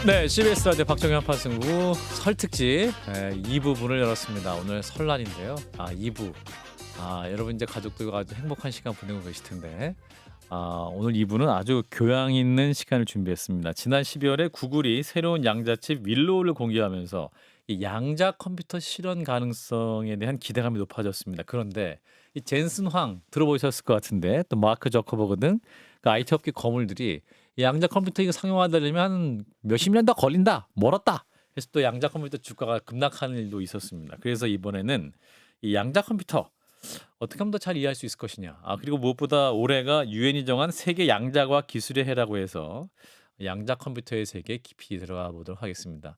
네, CBS 라디오 박정현 파승구 설 특집 2부분을 열었습니다. 오늘 설날인데요. 2부. 여러분 이제 가족들과 아주 행복한 시간 보내고 계실 텐데 오늘 2부는 아주 교양 있는 시간을 준비했습니다. 지난 12월에 구글이 새로운 양자칩 윌로우를 공개하면서 이 양자 컴퓨터 실현 가능성에 대한 기대감이 높아졌습니다. 그런데 이 젠슨 황 들어보셨을 것 같은데 또 마크 저커버그 등 그 IT 업계 거물들이 이 양자 컴퓨터 이거 상용화되려면 한 몇십 년 더 걸린다, 멀었다. 그래서 또 양자 컴퓨터 주가가 급락하는 일도 있었습니다. 그래서 이번에는 이 양자 컴퓨터 어떻게 하면 더 잘 이해할 수 있을 것이냐. 그리고 무엇보다 올해가 유엔이 정한 세계 양자과 기술의 해라고 해서 양자 컴퓨터의 세계에 깊이 들어가 보도록 하겠습니다.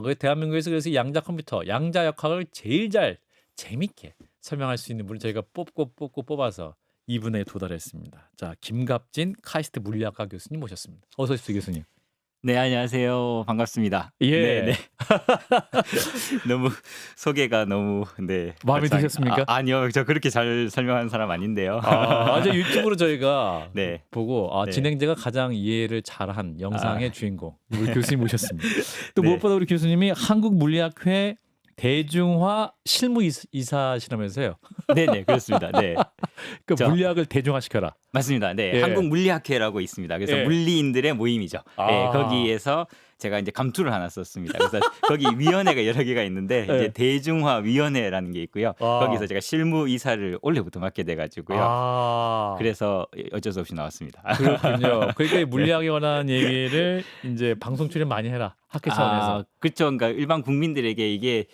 그 대한민국에서 그래서 이 양자 컴퓨터, 양자 역학을 제일 잘 재밌게 설명할 수 있는 분을 저희가 뽑고 뽑아서 2분에 도달했습니다. 자, 김갑진 카이스트 물리학과 교수님 모셨습니다. 어서 오십시오, 교수님. 네, 안녕하세요. 반갑습니다. 예. 네. 너무 소개가 너무 마음에 드셨습니까? 아니요. 저 그렇게 잘 설명하는 사람 아닌데요. 저 유튜브로 저희가 네. 보고 네. 진행자가 가장 이해를 잘한 영상의 주인공 우리 교수님 모셨습니다. 또 네. 무엇보다 우리 교수님이 한국물리학회 대중화 실무이사시라면서요. 네, 그렇습니다. 네. 물리학을 대중화시켜라. 맞습니다. 네. 예. 한국물리학회라고 있습니다. 그래서 예. 물리인들의 모임이죠. 네, 거기에서 제가 이제 감투를 하나 썼습니다. 그래서 거기 위원회가 여러 개가 있는데 이제 대중화 위원회라는 게 있고요. 거기서 제가 실무이사를 올해부터 맡게 돼 가지고요. 그래서 어쩔 수 없이 나왔습니다. 그렇군요. 그러니까 이 물리학에 관한 얘기를 이제 방송 출연 많이 해라. 학회 차원에서. 그렇죠. 그러니까 일반 국민들에게 이게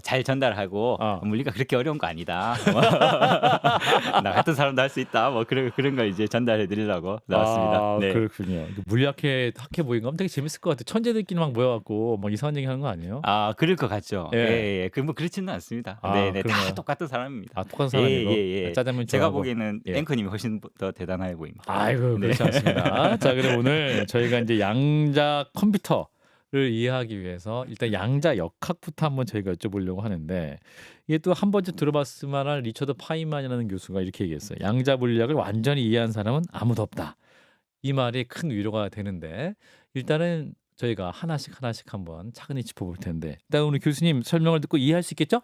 잘 전달하고 물리가 그렇게 어려운 거 아니다. 나 같은 사람도 할 수 있다. 뭐 그런 걸 이제 전달해 드리려고 나왔습니다. 네. 그렇군요. 학회 모임 가면 되게 재밌을 것 같아요. 천재들끼리 막 모여갖고 막 이상한 얘기 하는 거 아니에요? 그럴 것 같죠. 예. 뭐 그렇지는 않습니다. 네, 다 그러네요. 똑같은 사람입니다. 똑같은 사람이고. 예. 짜장면 제가 좋아하고. 보기에는 앵커님이 훨씬 더 대단해 보입니다. 아이고, 그렇지 않습니다. 자, 그럼 오늘 저희가 이제 양자 컴퓨터를 이해하기 위해서 일단 양자 역학부터 한번 저희가 여쭤보려고 하는데 이게 또 한 번쯤 들어봤을 만한 리처드 파인만이라는 교수가 이렇게 얘기했어요. 양자 물리학을 완전히 이해한 사람은 아무도 없다. 이 말이 큰 위로가 되는데 일단은 저희가 하나씩 한번 차근히 짚어볼 텐데 일단 오늘 교수님 설명을 듣고 이해할 수 있겠죠?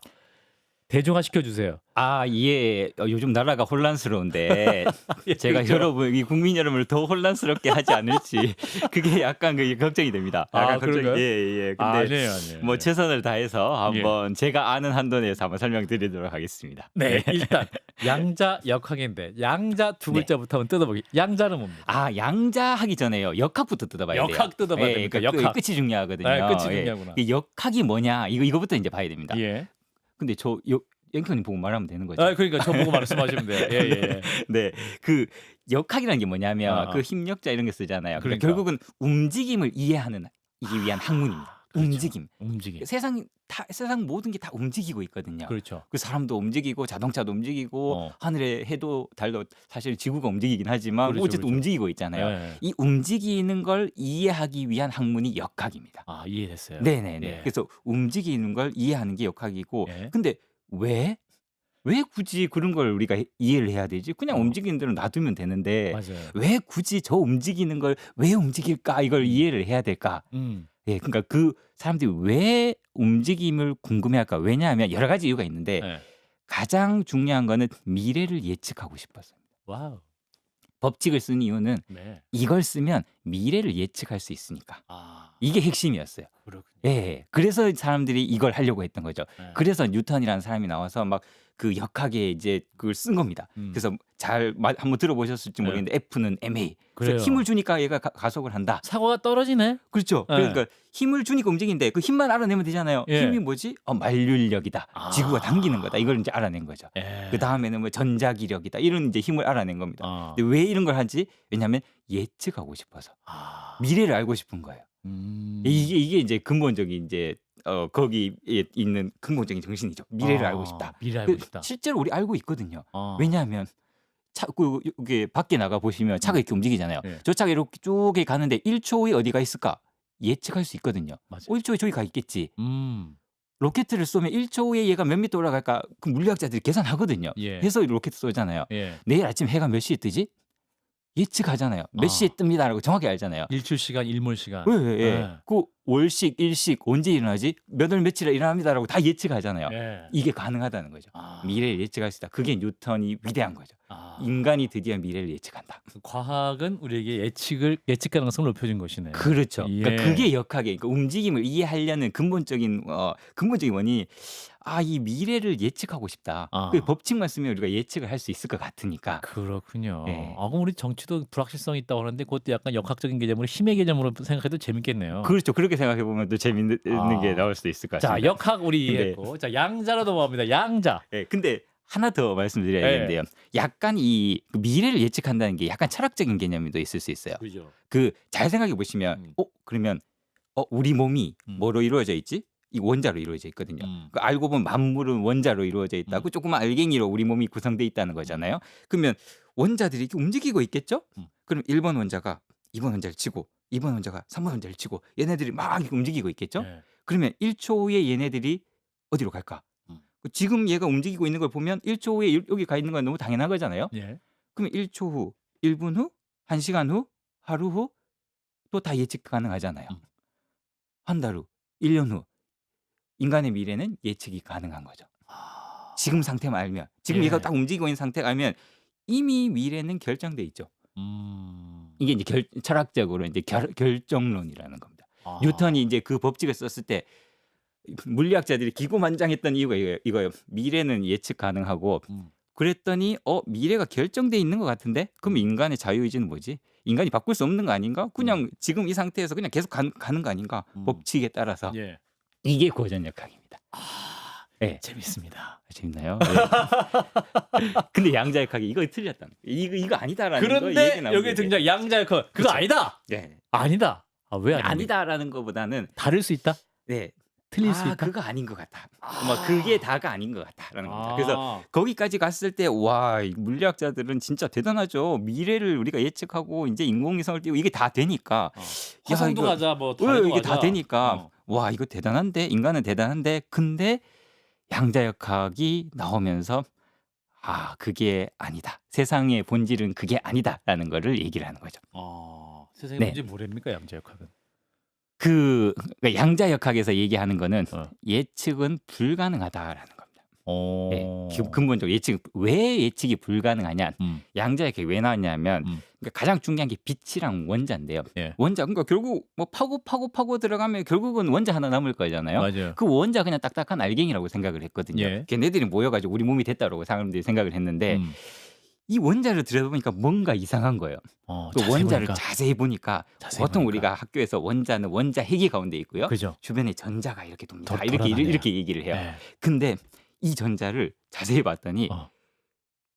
대중화 시켜주세요. 예. 요즘 나라가 혼란스러운데 제가 그렇죠. 여러분, 이 국민 여러분을 더 혼란스럽게 하지 않을지 그게 약간 걱정이 됩니다. 약간 그런가요? 예. 근데 아니에요. 뭐 최선을 다해서 한번 제가 아는 한도 내에서 한번 설명드리도록 하겠습니다. 네, 일단 양자 역학인데 양자 두 글자부터 한번 뜯어보기. 양자는 뭡니까? 양자 하기 전에요. 역학부터 뜯어봐야 돼요. 역학 뜯어봐야 됩니까? 역학. 끝이 중요하거든요. 네, 끝이 중요하구나. 이 역학이 뭐냐? 이거부터 이제 봐야 됩니다. 예. 근데 저 앵커님 보고 말하면 되는 거죠. 그러니까 저 보고 말씀하시면 돼요. 예. 네, 그 역학이라는 게 뭐냐면 아. 그 힘력자 이런 거 쓰잖아요. 그러니까. 결국은 움직임을 이해하는 이기 위한 학문입니다. 그렇죠. 움직임. 세상 모든 게 다 움직이고 있거든요. 그렇죠. 그 사람도 움직이고 자동차도 움직이고 하늘의 해도 달도 사실 지구가 움직이긴 하지만 그렇죠, 어쨌든 그렇죠. 움직이고 있잖아요. 네. 이 움직이는 걸 이해하기 위한 학문이 역학입니다. 이해됐어요. 네네네. 예. 그래서 움직이는 걸 이해하는 게 역학이고, 예. 근데 왜 굳이 그런 걸 우리가 이해를 해야 되지? 그냥 움직이는 대로 놔두면 되는데 맞아요. 왜 굳이 저 움직이는 걸 왜 움직일까? 이걸 이해를 해야 될까? 예, 그러니까 그 사람들이 왜 움직임을 궁금해할까? 왜냐하면 여러 가지 이유가 있는데 네. 가장 중요한 거는 미래를 예측하고 싶어서입니다. 와우. 법칙을 쓴 이유는 네. 이걸 쓰면 미래를 예측할 수 있으니까. 이게 핵심이었어요. 그렇군요. 예. 그래서 사람들이 이걸 하려고 했던 거죠. 네. 그래서 뉴턴이라는 사람이 나와서 막 그 역학에 이제 그걸 쓴 겁니다. 그래서 한번 들어보셨을지 모르겠는데 F는 ma. 그래요. 그래서 힘을 주니까 얘가 가속을 한다. 사고가 떨어지네. 그렇죠. 네. 그러니까 힘을 주니까 움직이는데 그 힘만 알아내면 되잖아요. 예. 힘이 뭐지? 만률력이다. 지구가 당기는 거다. 이걸 이제 알아낸 거죠. 예. 그 다음에는 뭐 전자기력이다. 이런 이제 힘을 알아낸 겁니다. 근데 왜 이런 걸 하지? 왜냐하면 예측하고 싶어서 미래를 알고 싶은 거예요. 이게 이제 근본적인 이제 거기에 있는 근본적인 정신이죠. 미래를 알고 싶다. 미래 알고 싶다. 실제로 우리 알고 있거든요. 왜냐하면 이게 밖에 나가 보시면 차가 이렇게 움직이잖아요. 네. 저 차가 이렇게 쭉 가는데 1초 후에 어디가 있을까? 예측할 수 있거든요. 맞아요. 1초 후에 저기 가 있겠지. 로켓을 쏘면 1초 후에 얘가 몇 미터 올라갈까? 그 물리학자들이 계산하거든요. 예. 해서 로켓 쏘잖아요. 예. 내일 아침 해가 몇 시에 뜨지? 예측하잖아요. 몇 아. 시에 뜹니다라고 정확히 알잖아요. 일출 시간, 일몰 시간. 예, 예, 예. 네. 그 월식, 일식 언제 일어나지? 몇 월 며칠에 일어납니다라고 다 예측하잖아요. 네. 이게 가능하다는 거죠. 아. 미래를 예측할 수 있다. 그게 뉴턴이 위대한 거죠. 아. 인간이 드디어 미래를 예측한다. 과학은 우리에게 예측 가능성을 높여준 것이네요. 그렇죠. 예. 그러니까 그게 역학의 그러니까 움직임을 이해하려는 근본적인 원인이 이 미래를 예측하고 싶다. 아. 그 법칙만 쓰면 우리가 예측을 할 수 있을 것 같으니까. 그렇군요. 네. 그럼 우리 정치도 불확실성이 있다고 하는데 그것도 약간 역학적인 개념으로 힘의 개념으로 생각해도 재밌겠네요. 그렇죠. 그렇게 생각해 보면 또 재밌는 아. 게 나올 수도 있을 것 자, 같습니다. 역학 우리 네. 이해했고, 자, 양자로 넘어갑니다. 양자. 네, 근데 하나 더 말씀드려야겠는데요. 약간 이 미래를 예측한다는 게 약간 철학적인 개념도 있을 수 있어요. 그죠. 그 잘 생각해 보시면, 그러면 우리 몸이 뭐로 이루어져 있지? 이 원자로 이루어져 있거든요. 그 알고 보면 만물은 원자로 이루어져 있다고 조그만 알갱이로 우리 몸이 구성돼 있다는 거잖아요. 그러면 원자들이 이렇게 움직이고 있겠죠? 그럼 1번 원자가 2번 원자를 치고 2번 원자가 3번 원자를 치고 얘네들이 막 이렇게 움직이고 있겠죠? 네. 그러면 1초 후에 얘네들이 어디로 갈까? 지금 얘가 움직이고 있는 걸 보면 1초 후에 여기 가 있는 건 너무 당연한 거잖아요. 예. 그러면 1초 후, 1분 후, 1시간 후, 하루 후 또 다 예측 가능하잖아요. 한 달 후, 1년 후. 인간의 미래는 예측이 가능한 거죠. 지금 상태만 알면, 지금 예. 얘가 딱 움직이고 있는 상태가 알면 이미 미래는 결정돼 있죠. 이게 이제 철학적으로 이제 결정론이라는 겁니다. 뉴턴이 이제 그 법칙을 썼을 때 물리학자들이 기고만장했던 이유가 이거예요. 미래는 예측 가능하고 그랬더니 미래가 결정돼 있는 것 같은데 그럼 인간의 자유의지는 뭐지? 인간이 바꿀 수 없는 거 아닌가? 그냥 지금 이 상태에서 그냥 계속 가는 거 아닌가? 법칙에 따라서 예. 이게 고전역학입니다. 네. 재밌습니다. 재밌나요? 네. 근데 양자역학이 이거 틀렸다는 거예요. 이거 아니다라는 거 얘기 그런데 나오는 여기 게. 등장 양자역학. 그거 그렇죠. 아니다. 네. 아니다. 왜 아니다라는 것보다는 다를 수 있다? 네. 틀릴 수 있다? 그거 아닌 것 같아. 그게 다가 아닌 것 같다라는 겁니다. 그래서 거기까지 갔을 때 와, 물리학자들은 진짜 대단하죠. 미래를 우리가 예측하고 이제 인공위성을 띄우고 이게 다 되니까 화성도 이거- 가자, 뭐 달도 이게 가자. 다 되니까 와, 이거 대단한데 인간은 대단한데 근데 양자역학이 나오면서 그게 아니다. 세상의 본질은 그게 아니다라는 거를 얘기를 하는 거죠. 세상에 네. 문제 뭐랍니까 양자역학은? 그러니까 양자역학에서 얘기하는 거는 어. 예측은 불가능하다라는 겁니다. 네, 어. 근본적으로 왜 예측이 불가능하냐? 양자역학이 왜 나왔냐면 그러니까 가장 중요한 게 빛이랑 원자인데요. 예. 원자 그러니까 결국 뭐 파고 들어가면 결국은 원자 하나 남을 거잖아요. 맞아요. 그 원자 그냥 딱딱한 알갱이라고 생각을 했거든요. 예. 걔네들이 모여가지고 우리 몸이 됐다라고 사람들이 생각을 했는데 이 원자를 들여다보니까 뭔가 이상한 거예요. 또 자세히 원자를 보니까. 자세히 보니까 자세히 보통 보니까. 우리가 학교에서 원자는 원자 핵이 가운데 있고요. 그죠. 주변에 전자가 이렇게 돕니다. 돌아다녀요. 이렇게 얘기를 해요. 예. 근데 이 전자를 자세히 봤더니 어.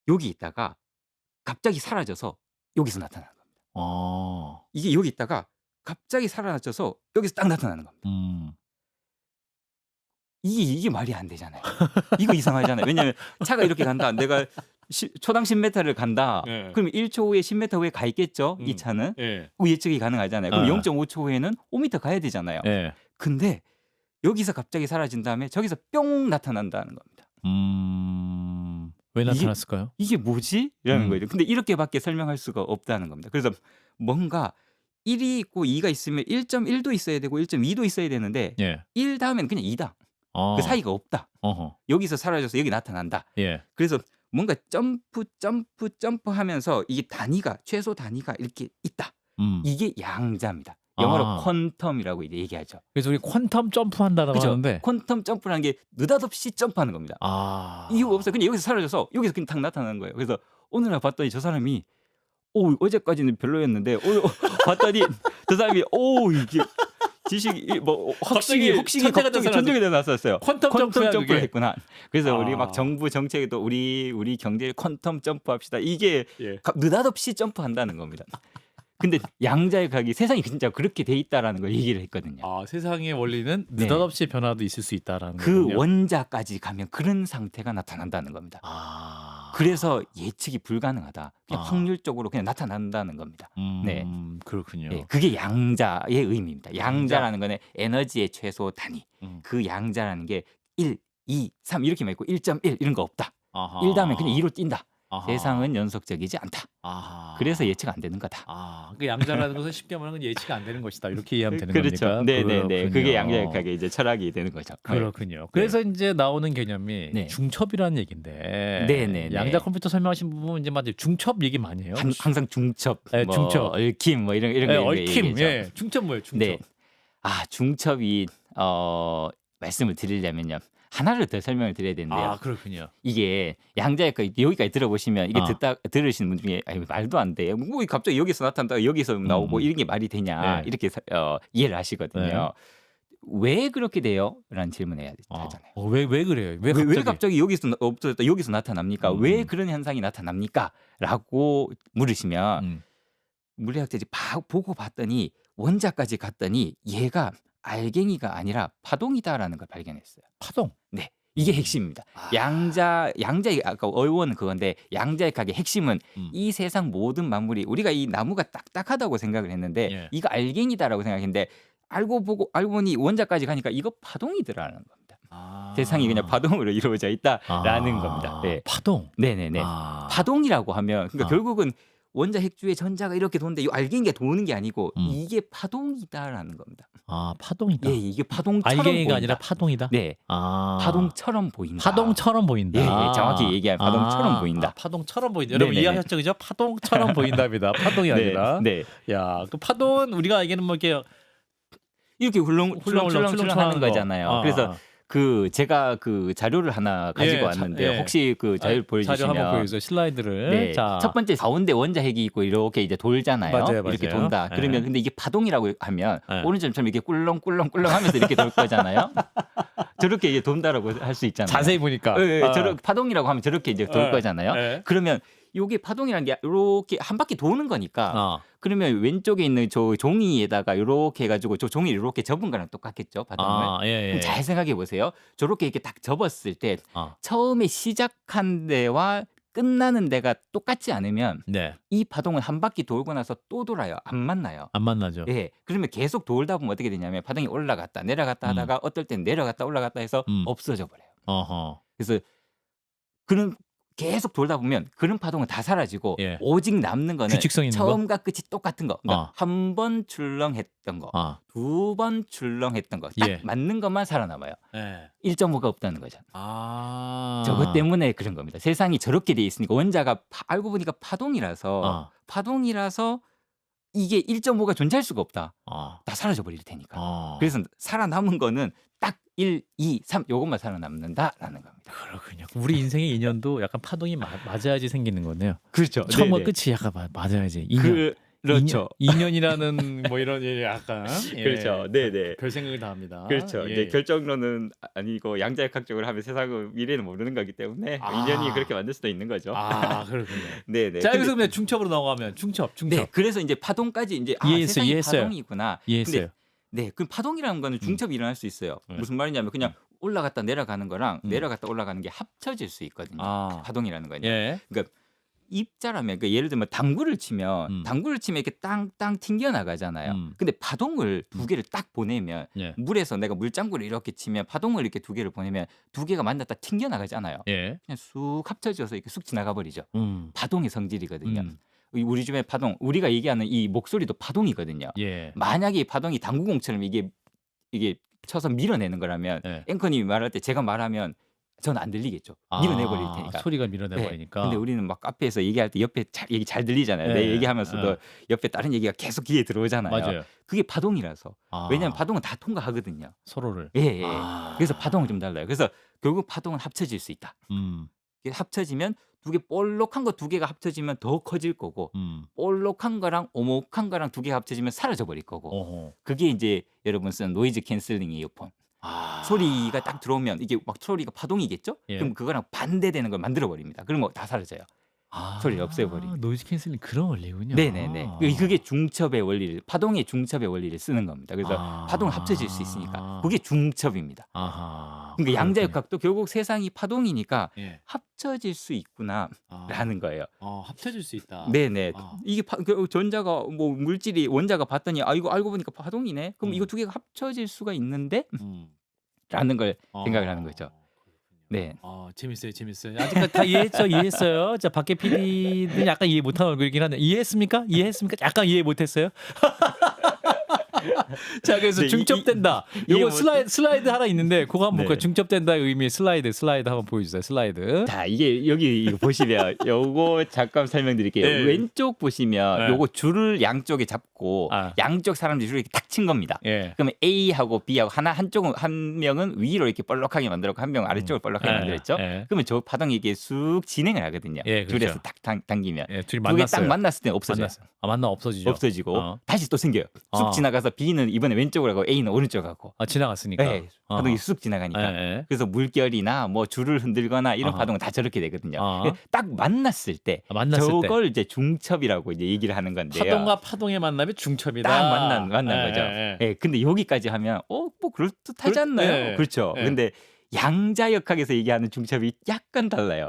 여기 있다가 갑자기 사라져서 여기서 나타나는 겁니다. 이게 여기 있다가 갑자기 사라져서 여기서 딱 나타나는 겁니다. 이게 말이 안 되잖아요. 이거 이상하잖아요. 왜냐하면 차가 이렇게 간다. 내가 초당 10m를 간다. 예. 그럼 1초 후에 10m 후에 가 있겠죠. 이 차는. 예. 그 예측이 가능하잖아요. 그럼 아. 0.5초 후에는 5m 가야 되잖아요. 예. 근데 여기서 갑자기 사라진 다음에 저기서 뿅 나타난다는 겁니다. 왜 이게- 나타났을까요? 이게 뭐지? 이라는 음. 거예요. 근데 이렇게밖에 설명할 수가 없다는 겁니다. 그래서 뭔가 1이 있고 2가 있으면 1.1도 있어야 되고 1.2도 있어야 되는데 예. 1 다음에는 그냥 2다. 그 사이가 없다. 어허. 여기서 사라져서 여기 나타난다. 예. 그래서 뭔가 점프 하면서 이게 최소 단위가 이렇게 있다. 이게 양자입니다. 영어로 아. 퀀텀이라고 이제 얘기하죠. 그래서 우리 퀀텀 점프한다라고 그죠? 하는데. 퀀텀 점프라는 게 느닷없이 점프하는 겁니다. 이유가 없어요. 그냥 여기서 사라져서 여기서 그냥 탁 나타나는 거예요. 그래서 어느 날 봤더니 저 사람이 어제까지는 별로였는데 오늘 봤더니 저 사람이 이게 지식이 뭐 갑자기 확실히 천재가 돼서 천재가 되어 나섰어요. 퀀텀 점프야, 점프를 그게. 했구나. 그래서 우리 아. 막 정부 정책에도 우리 경제에 퀀텀 점프합시다. 이게 예. 느닷없이 점프한다는 겁니다. 근데 양자역학이 세상이 진짜 그렇게 돼 있다라는 걸 얘기를 했거든요. 세상의 원리는 네. 느닷없이 변화도 있을 수 있다라는 그 거군요. 원자까지 가면 그런 상태가 나타난다는 겁니다. 그래서 예측이 불가능하다. 그냥 아. 확률적으로 그냥 나타난다는 겁니다. 네. 그렇군요. 네, 그게 양자의 의미입니다. 양자라는 거는 에너지의 최소 단위. 그 양자라는 게 1, 2, 3 이렇게만 있고 1.1 이런 거 없다. 아하. 1 다음에 그냥 2로 뛴다. 아하. 세상은 연속적이지 않다. 아하. 그래서 예측 안 되는 거다. 그 양자라는 것은 쉽게 말하면 예측이 안 되는 것이다. 이렇게 이해하면 되는 그렇죠. 겁니까? 네네네. 그렇군요. 그게 양자역학의 이제 철학이 되는 거죠. 네. 그렇군요. 그래서 이제 나오는 개념이 네. 중첩이라는 얘기인데 네네네. 양자 컴퓨터 설명하신 부분 이제 맞아요. 중첩 얘기 많이 해요. 항상 중첩, 네, 뭐 중첩. 얽힘 뭐 이런 네, 거 얽힘. 얘기죠. 예. 중첩 뭐예요? 중첩. 네. 중첩이 말씀을 드리려면요. 하나를 더 설명을 드려야 되는데요. 그렇군요. 이게 양자역학 여기까지 들어보시면 이게 아. 들으시는 분 중에 말도 안 돼. 뭐 갑자기 여기서 나타난다, 여기서 나오고 이런 게 말이 되냐 네. 이렇게 이해를 하시거든요. 왜 그렇게 돼요? 라는 질문을 해야 하잖아요. 왜 그래요? 왜 왜 갑자기 여기서 없어졌다 여기서 나타납니까? 왜 그런 현상이 나타납니까? 라고 물으시면 물리학자들이 보고 봤더니 원자까지 갔더니 얘가 알갱이가 아니라 파동이다라는 걸 발견했어요. 파동. 네. 이게 핵심입니다. 양자의 아까 어원은 그건데 양자역학의 핵심은 이 세상 모든 만물이 우리가 이 나무가 딱딱하다고 생각을 했는데 예. 이거 알갱이다라고 생각했는데 알고 보니 원자까지 가니까 이거 파동이더라는 겁니다. 세상이 그냥 파동으로 이루어져 있다라는 겁니다. 네. 파동. 네네네. 파동이라고 하면 그러니까 결국은 원자 핵주의 전자가 이렇게 도는데 이 알갱이가 도는 게 아니고 이게 파동이다라는 겁니다. 파동이다. 예, 이게 파동처럼 알갱이가 보인다. 아니라 파동이다. 네, 파동처럼 보인다. 파동처럼 보인다. 예, 정확히 얘기하면 파동처럼 보인다. 파동처럼 보인다. 여러분 네네네. 이해하셨죠? 그죠? 파동처럼 보인답니다. 파동이 아니라. 네. 야, 그 파동은 우리가 알기는 뭐 이렇게 이렇게 훌렁훌렁 하는 거잖아요. 그래서 제가 자료를 하나 가지고 왔는데 혹시 자료를 보여주시면 자료 한번 보여주세요. 슬라이드를. 네. 자, 첫 번째 가운데 원자 핵이 있고 이렇게 이제 돌잖아요. 맞아요. 이렇게 맞아요. 돈다. 네. 그러면 근데 이게 파동이라고 하면 네. 오른쪽처럼 이렇게 꿀렁꿀렁꿀렁 하면서 이렇게 돌 거잖아요. 저렇게 이제 돈다라고 할 수 있잖아요. 자세히 보니까. 저렇게 파동이라고 하면 저렇게 이제 돌 거잖아요. 네. 그러면 요게 파동이라는 게 이렇게 한 바퀴 도는 거니까 그러면 왼쪽에 있는 저 종이에다가 이렇게 해가지고 저 종이를 이렇게 접은 거랑 똑같겠죠, 파동을. 예. 그럼 잘 생각해 보세요. 저렇게 이렇게 딱 접었을 때 처음에 시작한 데와 끝나는 데가 똑같지 않으면 네. 이 파동은 한 바퀴 돌고 나서 또 돌아요. 안 만나요. 안 만나죠. 예. 그러면 계속 돌다 보면 어떻게 되냐면 파동이 올라갔다 내려갔다 하다가 어떨 땐 내려갔다 올라갔다 해서 없어져 버려요. 어허. 그래서 그런 계속 돌다 보면 그런 파동은 다 사라지고 예. 오직 남는 거는 규칙성 있는 거? 처음과 끝이 똑같은 거. 그러니까 한 번 출렁했던 거, 두 번 출렁했던 거, 딱 예. 맞는 것만 살아남아요. 예. 1.5가 없다는 거죠. 저것 때문에 그런 겁니다. 세상이 저렇게 돼 있으니까 원자가 알고 보니까 파동이라서 이게 1.5가 존재할 수가 없다. 다 사라져 버릴 테니까. 그래서 살아남은 거는 딱 1, 2, 3 요것만 살아남는다라는 겁니다. 그렇군요. 우리 인생의 인연도 약간 파동이 맞아야지 생기는 거네요. 그렇죠. 처음과 네네. 끝이 약간 맞아야지. 인연. 그렇죠. 인연이라는 뭐 이런 약간 그렇죠. 네네. 별 생각을 다 합니다. 그렇죠. 예. 이제 결정론은 아니고 양자역학적으로 하면 세상은 미래는 모르는 거기 때문에 인연이 그렇게 만들 수도 있는 거죠. 그렇군요. 네네. 자, 여기서 그냥 중첩으로 넘어가면 중첩. 네, 그래서 이제 파동까지 이제 세상이 이해했어요. 파동이구나. 이해했어요. 네, 그 파동이라는 거는 중첩이 일어날 수 있어요. 무슨 말이냐면 그냥 올라갔다 내려가는 거랑 내려갔다 올라가는 게 합쳐질 수 있거든요. 파동이라는 거는. 예. 그러니까 입자라면 예를 들면 당구를 치면 이렇게 땅땅 튕겨 나가잖아요. 근데 파동을 두 개를 딱 보내면 예. 물에서 내가 물장구를 이렇게 치면 파동을 이렇게 두 개를 보내면 두 개가 만났다 튕겨 나가잖아요. 예. 그냥 쑥 합쳐져서 이렇게 쑥 지나가 버리죠. 음. 파동의 성질이거든요. 우리 집의 파동, 우리가 얘기하는 이 목소리도 파동이거든요. 예. 만약에 이 파동이 당구공처럼 이게 쳐서 밀어내는 거라면 예. 앵커님이 말할 때 제가 말하면 저는 안 들리겠죠. 밀어내버릴 테니까. 소리가 밀어내버리니까. 근데 우리는 막 카페에서 얘기할 때 옆에 얘기 잘 들리잖아요. 내 얘기하면서도 옆에 다른 얘기가 계속 귀에 들어오잖아요. 맞아요. 그게 파동이라서. 왜냐하면 파동은 다 통과하거든요. 서로를. 예. 그래서 파동은 좀 달라요. 그래서 결국 파동은 합쳐질 수 있다. 이게 합쳐지면 두 개 볼록한 거 두 개가 합쳐지면 더 커질 거고 볼록한 거랑 오목한 거랑 두 개가 합쳐지면 사라져 버릴 거고. 그게 이제 여러분 쓰는 노이즈 캔슬링 이어폰. 소리가 딱 들어오면 이게 막 소리가 파동이겠죠? 예. 그럼 그거랑 반대되는 걸 만들어 버립니다. 그러면 다 사라져요. 소리를 없애버리고. 노이즈 캔슬링 그런 원리군요. 네네네. 그게 중첩의 원리를 파동의 중첩의 원리를 쓰는 겁니다. 그래서 파동을 합쳐질 수 있으니까 그게 중첩입니다. 그러니까 양자역학도 결국 세상이 파동이니까 예. 합쳐질 수 있구나라는 거예요. 합쳐질 수 있다. 네네. 이게 전자가 뭐 물질이 원자가 봤더니 이거 알고 보니까 파동이네. 그럼 이거 두 개가 합쳐질 수가 있는데? 라는 걸 생각을 하는 거죠. 네. 재밌어요. 아직까지 다 이해했어요. 자, 밖에 PD는 약간 이해 못한 얼굴이긴 한데 이해했습니까? 약간 이해 못했어요. 자, 그래서 네, 중첩된다. 이해 요거 못- 슬라이드 하나 있는데 그거 한번 네. 볼까요? 중첩된다의 의미 슬라이드 한번 보여주세요. 슬라이드. 자, 이게 여기 이거 보시면 요거 잠깐 설명드릴게요. 네. 왼쪽 보시면 네. 요거 줄을 양쪽에 잡고 아. 양쪽 사람들이 줄을 이렇게 탁 친 겁니다. 예. 그러면 A하고 B하고 한쪽은 한 명은 위로 이렇게 볼록하게 만들었고 한 명은 아래쪽을 볼록하게 예, 만들었죠. 예. 그러면 저 파동이 이게 쑥 진행을 하거든요. 예, 그렇죠. 줄에서 딱 당기면 예, 둘이 두 개 딱 만났어요. 만났을 때는 없어져요. 만나 없어지죠. 없어지고 다시 또 생겨요. 쑥 어. 지나가서 B는 이번에 왼쪽으로 가고 A는 오른쪽 가고. 지나갔으니까. 네, 파동이 쑥 지나가니까. 예. 그래서 물결이나 뭐 줄을 흔들거나 이런 어허. 파동은 다 저렇게 되거든요. 어허. 딱 만났을 때 만났을 때. 저걸 이제 중첩이라고 이제 얘기를 하는 건데요. 파동과 파동의 만남이 중첩이다. 딱 만난 거죠. 예. 예, 근데 여기까지 하면 뭐 그럴듯하지 않나요? 예. 그렇죠. 예. 근데 양자역학에서 얘기하는 중첩이 약간 달라요.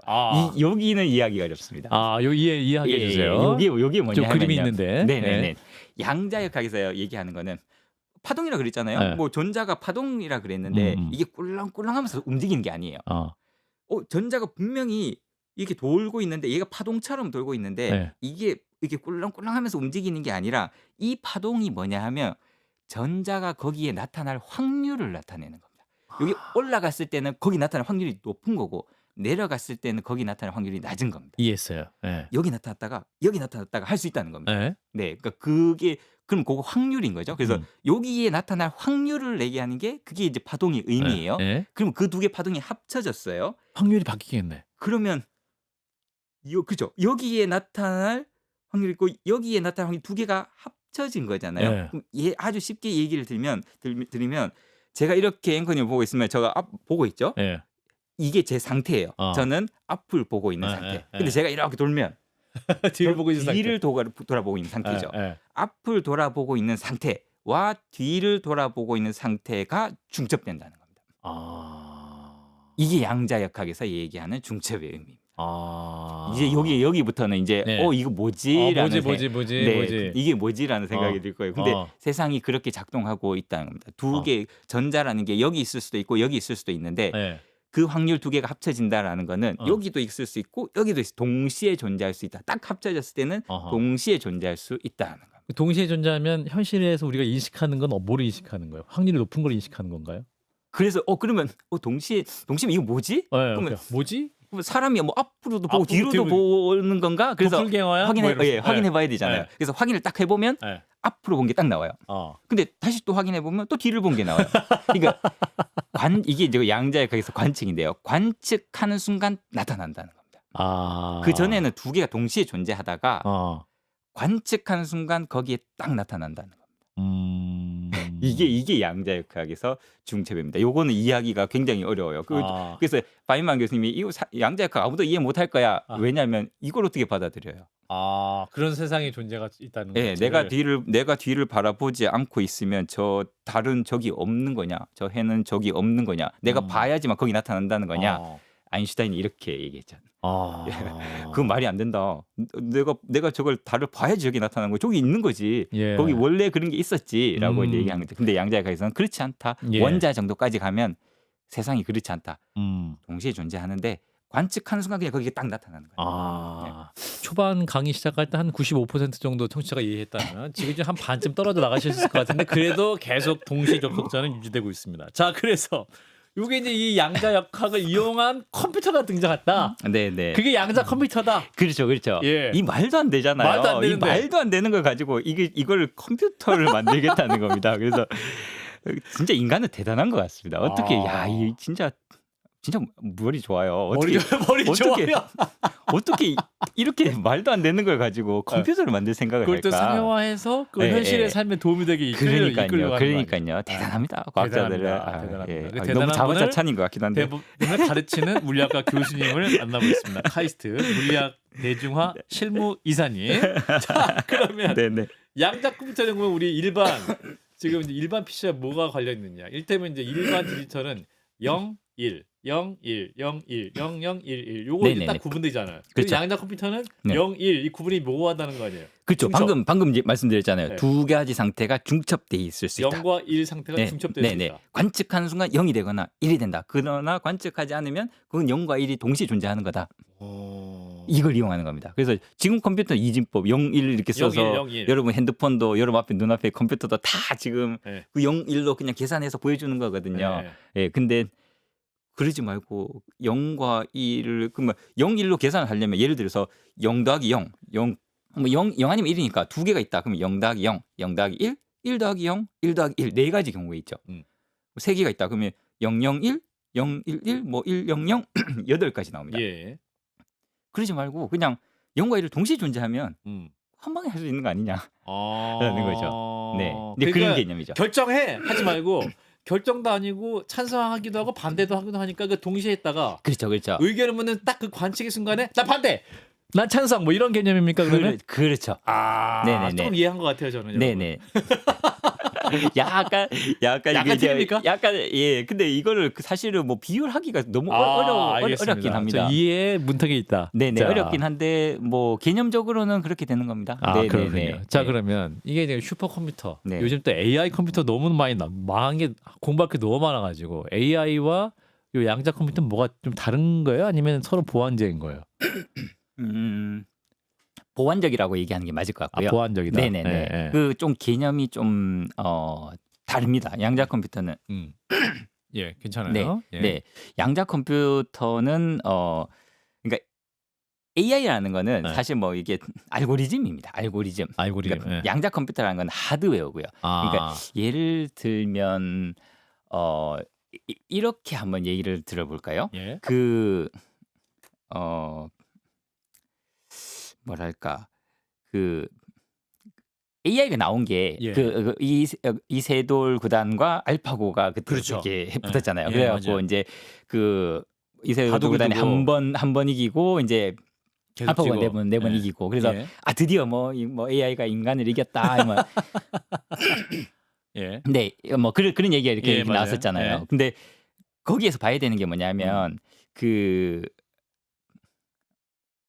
여기는 이해하기가 어렵습니다. 요 이해하게 예, 해주세요. 요게 뭐냐 좀 하면요. 그림이 있는데. 네네네. 양자역학에서 얘기하는 거는 파동이라 그랬잖아요. 네. 뭐 전자가 파동이라 그랬는데 음. 이게 꿀렁꿀렁하면서 움직이는 게 아니에요. 전자가 분명히 이렇게 돌고 있는데 얘가 파동처럼 돌고 있는데 네. 이게 이렇게 꿀렁꿀렁하면서 움직이는 게 아니라 이 파동이 뭐냐 하면 전자가 거기에 나타날 확률을 나타내는 겁니다. 여기 올라갔을 때는 거기 나타날 확률이 높은 거고 내려갔을 때는 거기 나타날 확률이 낮은 겁니다. 이해했어요. 예. 여기 나타났다가 할 수 있다는 겁니다. 예. 네, 그러니까 그게 그럼 그거 확률인 거죠. 그래서 음. 여기에 나타날 확률을 얘기하는 게 그게 이제 파동의 의미예요. 예. 그럼 그 두 개 파동이 합쳐졌어요. 확률이 바뀌겠네. 그러면 그죠? 여기에 나타날 확률이 있고 여기에 나타날 확률 두 개가 합쳐진 거잖아요. 예. 그럼 아주 쉽게 얘기를 드리면 제가 이렇게 앵커님 보고 있으면 제가 앞 보고 있죠. 예. 이게 제 상태예요. 저는 앞을 보고 있는 예, 상태. 예, 근데 예. 제가 이렇게 돌면 뒤를 보고 있는 뒤를 돌아보고 있는 상태죠. 예. 앞을 돌아보고 있는 상태와 뒤를 돌아보고 있는 상태가 중첩된다는 겁니다. 이게 양자역학에서 얘기하는 중첩의 의미입니다. 이제 여기부터는 이제 네. 이거 뭐지라는 뭐지. 이게 뭐지라는 생각이 들 거예요. 근데 세상이 그렇게 작동하고 있다는 겁니다. 두 개 전자라는 게 여기 있을 수도 있고 여기 있을 수도 있는데 예. 그 확률 두 개가 합쳐진다라는 거는 어. 여기도 있을 수 있고 여기도 동시에 존재할 수 있다. 딱 합쳐졌을 때는 어허. 동시에 존재할 수 있다는 겁니다. 동시에 존재하면 현실에서 우리가 인식하는 건 뭐를 인식하는 거예요? 확률이 높은 걸 인식하는 건가요? 그래서 그러면 동시에 이거 뭐지? 그러면 뭐지? 사람이 뭐 앞으로도 보고 앞으로, 뒤로도 뒤로. 보는 건가? 그래서 도플갱어야? 확인해 봐야 되잖아요. 네. 그래서 확인을 딱 해보면 네. 앞으로 본 게 딱 나와요. 근데 다시 또 확인해 보면 또 뒤를 본 게 나와요. 그러니까 이게 이제 양자역학에서 관측인데요. 관측하는 순간 나타난다는 겁니다. 그 전에는 두 개가 동시에 존재하다가 관측하는 순간 거기에 딱 나타난다는 겁니다. 이게 양자역학에서 중첩입니다. 요거는 이해하기가 굉장히 어려워요. 그래서 바인만 교수님이 이거 양자역학 아무도 이해 못할 거야. 왜냐하면 이걸 어떻게 받아들여요? 그런 세상의 존재가 있다는 네, 거죠. 내가 뒤를 바라보지 않고 있으면 저 달은 저기 없는 거냐? 저 해는 저기 없는 거냐? 내가 봐야지만 거기 나타난다는 거냐? 아인슈타인이 이렇게 얘기했잖아요. 그건 말이 안 된다. 내가 저걸 달을 봐야지 저기 나타나는 거. 저기 있는 거지. 예. 거기 원래 그런 게 있었지라고 이제 얘기하는 거죠. 근데 양자역학에서는 그렇지 않다. 예. 원자 정도까지 가면 세상이 그렇지 않다. 음. 동시에 존재하는데 관측하는 순간 그냥 거기에 딱 나타나는 거예요. 초반 강의 시작할 때 한 95% 정도 청취자가 이해했다면 지금 좀 한 반쯤 떨어져 나가셨을 것 같은데 그래도 계속 동시 접속자는 유지되고 있습니다. 자, 그래서 이게 이제 이 양자역학을 이용한 컴퓨터가 등장했다. 네. 그게 양자 컴퓨터다. 그렇죠. 예. 이 말도 안 되잖아요. 말도 안 되는데. 이 말도 안 되는 걸 가지고 이걸 컴퓨터를 만들겠다는 겁니다. 그래서 진짜 인간은 대단한 것 같습니다. 어떻게 이 진짜 머리 좋아요. 머리 좋아요. 어떻게 이렇게 말도 안 되는 걸 가지고 컴퓨터를 만들 생각을 그걸 할까? 또 상용화해서 그 네, 현실의 네. 삶에 도움이 되게 이끌려가는 그러니까요. 대단합니다. 과학자들은. 대단합니다. 그 너무 대단한 자화자찬인 것 같긴 한데. 대부분을 가르치는 물리학과 교수님을 만나보겠습니다. 카이스트 물리학 대중화 실무 이사님. 자, 그러면 네네. 양자 컴퓨터 연구는 우리 일반 지금 이제 일반 PC와 뭐가 관련 있느냐? 일테면 이제 일반 디지털은 0, 1, 0, 1, 0, 1, 0, 0, 1, 1. 요거 이제 네네네. 딱 구분되잖아요. 그 그렇죠. 양자 컴퓨터는 네. 0, 1 이 구분이 모호하다는 거 아니에요. 그렇죠. 중첩. 방금 이제 말씀드렸잖아요. 네. 두 가지 상태가 중첩돼 있을 수 있다. 0과 1 상태가 네, 중첩될 수 네네. 있다. 관측하는 순간 0이 되거나 1이 된다. 그러나 관측하지 않으면 그건 0과 1이 동시에 존재하는 거다. 이걸 이용하는 겁니다. 그래서 지금 컴퓨터 이진법 0, 1 이렇게 0, 1, 써서 0, 1. 여러분 핸드폰도 여러분 앞에 눈앞에 컴퓨터도 다 지금 네. 그 0, 1로 그냥 계산해서 보여주는 거거든요. 네. 예, 근데 그러지 말고 0과 1을 그러면 0, 1로 계산을 하려면 예를 들어서 0 더하기 0, 0, 뭐 0, 0 아니면 1이니까 두 개가 있다. 그러면 0 더하기 0, 0 더하기 1, 1 더하기 0, 1 더하기 1 네 가지 경우가 있죠. 세 개가 있다. 그러면 0, 0, 1, 0, 1, 1, 뭐 1, 0, 0, 8가지 나옵니다. 예. 그러지 말고 그냥 0과 1을 동시에 존재하면 음. 한 방에 할 수 있는 거 아니냐. 아. 라는 거죠. 네. 근데 그러니까 그런 개념이죠. 결정해 하지 말고 결정도 아니고 찬성하기도 하고 반대도 하기도 하니까 그 동시에 했다가 그렇죠. 그렇죠. 의견을 묻는 딱 그 관측의 순간에 나 반대, 난 찬성 뭐 이런 개념입니까 그러면? 그렇죠. 아, 네네네. 조금 이해한 것 같아요 저는. 네네. 약간 약간 이게 이제 틀립니까? 약간 예. 근데 이거를 사실은 뭐 비율하기가 너무 어렵긴 합니다. 저 이해의 문턱이 있다. 네네. 자. 어렵긴 한데 뭐 개념적으로는 그렇게 되는 겁니다. 아, 네네네. 그렇군요. 자, 네. 그러면 이게 이제 슈퍼컴퓨터. 네. 요즘 또 AI 컴퓨터 너무 많이 망한 게 공부할 게 너무 많아가지고 AI와 요 양자 컴퓨터는 뭐가 좀 다른 거예요? 아니면 서로 보완제인 거예요? 보완적이라고 얘기하는 게 맞을 것 같고요. 보완적이다. 네네네. 예, 예. 그 좀 개념이 좀 다릅니다. 양자 컴퓨터는. 예, 괜찮아요. 예. 네. 양자 컴퓨터는 그러니까 AI라는 거는 네. 사실 뭐 이게 알고리즘입니다. 알고리즘. 알고리즘. 그러니까 예. 양자 컴퓨터라는 건 하드웨어고요. 그러니까 예를 들면 이렇게 한번 얘기를 들어볼까요? 예. 그 뭐랄까 그 AI가 나온 게 예. 이세돌 구단과 알파고가 그때 그렇죠. 이렇게 붙었잖아요. 예, 그래갖고 맞아요. 이제 그 이세돌 바둑을 구단이 두고 한 번 이기고 이제 계속 알파고가 찍어. 네 번 예. 이기고 그래서 예. 드디어 뭐 AI가 인간을 이겼다. 뭐 예. 네, 뭐 그런 얘기가 이렇게 예, 맞아요. 나왔었잖아요. 예. 근데 거기에서 봐야 되는 게 뭐냐면 그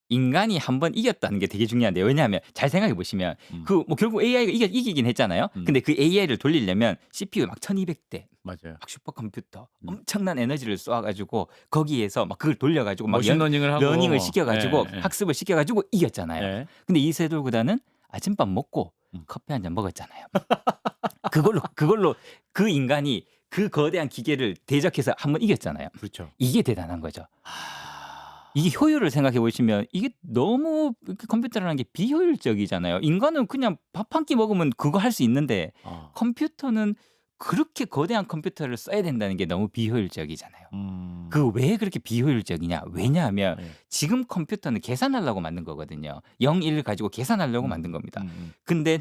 인간이 한 번 이겼다는 게 되게 중요한데요. 왜냐하면 잘 생각해 보시면 그 뭐 결국 AI가 이기긴 했잖아요. 근데 그 AI를 돌리려면 CPU 막 1200대 맞아요. 막 슈퍼컴퓨터 엄청난 에너지를 쏘아가지고 거기에서 막 그걸 돌려가지고 막 머신러닝을 하고 러닝을 시켜가지고 예, 예. 학습을 시켜가지고 이겼잖아요. 예. 근데 이세돌 구단은 아침밥 먹고 커피 한 잔 먹었잖아요. 그걸로 그 인간이 그 거대한 기계를 대적해서 한 번 이겼잖아요. 그렇죠. 이게 대단한 거죠. 이게 효율을 생각해 보시면 이게 너무 컴퓨터라는 게 비효율적이잖아요. 인간은 그냥 밥 한 끼 먹으면 그거 할 수 있는데 컴퓨터는 그렇게 거대한 컴퓨터를 써야 된다는 게 너무 비효율적이잖아요. 그 왜 그렇게 비효율적이냐? 왜냐하면 예. 지금 컴퓨터는 계산하려고 만든 거거든요. 0, 1을 가지고 계산하려고 만든 겁니다. 근데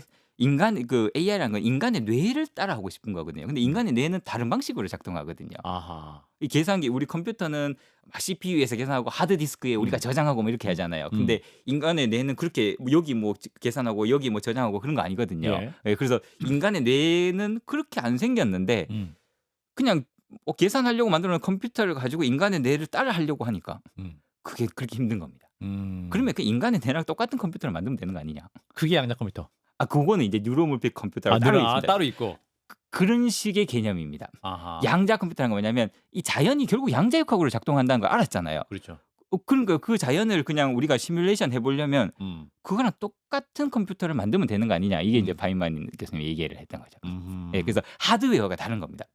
그 AI라는 건 인간의 뇌를 따라하고 싶은 거거든요. 근데 인간의 뇌는 다른 방식으로 작동하거든요. 아하. 이 계산기 우리 컴퓨터는 막 CPU에서 계산하고 하드디스크에 우리가 저장하고 뭐 이렇게 하잖아요. 근데 인간의 뇌는 그렇게 여기 뭐 계산하고 여기 뭐 저장하고 그런 거 아니거든요. 예. 예, 그래서 인간의 뇌는 그렇게 안 생겼는데 그냥 뭐 계산하려고 만들어 놓은 컴퓨터를 가지고 인간의 뇌를 따라 하려고 하니까 그게 그렇게 힘든 겁니다. 그러면 그 인간의 뇌랑 똑같은 컴퓨터를 만들면 되는 거 아니냐? 그게 양자 컴퓨터. 그거는 이제 뉴로몰픽 컴퓨터라고 따로 있습니다. 따로 있고. 그런 식의 개념입니다. 아하. 양자 컴퓨터라는 건 뭐냐면 이 자연이 결국 양자역학으로 작동한다는 걸 알았잖아요. 그렇죠. 그러니까 그 자연을 그냥 우리가 시뮬레이션 해보려면 그거랑 똑같은 컴퓨터를 만들면 되는 거 아니냐. 이게 이제 바이만 교수님이 얘기를 했던 거죠. 예, 그래서 하드웨어가 다른 겁니다.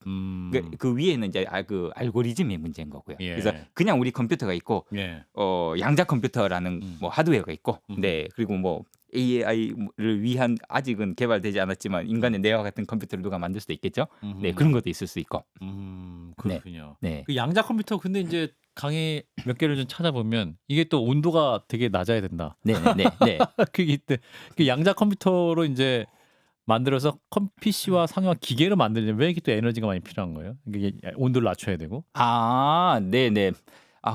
그 위에는 이제 그 알고리즘의 문제인 거고요. 예. 그래서 그냥 우리 컴퓨터가 있고 예. 양자 컴퓨터라는 뭐 하드웨어가 있고 네, 그리고 뭐 AI를 위한 아직은 개발되지 않았지만 인간의 뇌와 같은 컴퓨터를 누가 만들 수도 있겠죠. 네, 그런 것도 있을 수 있고. 그렇군요. 네. 그 양자 컴퓨터 근데 이제 강의 몇 개를 좀 찾아보면 이게 또 온도가 되게 낮아야 된다. 네. 그게 있대. 그 양자 컴퓨터로 이제 만들어서 PC와 상용화 기계를 만들려면 왜 이렇게 또 에너지가 많이 필요한 거예요? 이게 온도를 낮춰야 되고. 네네.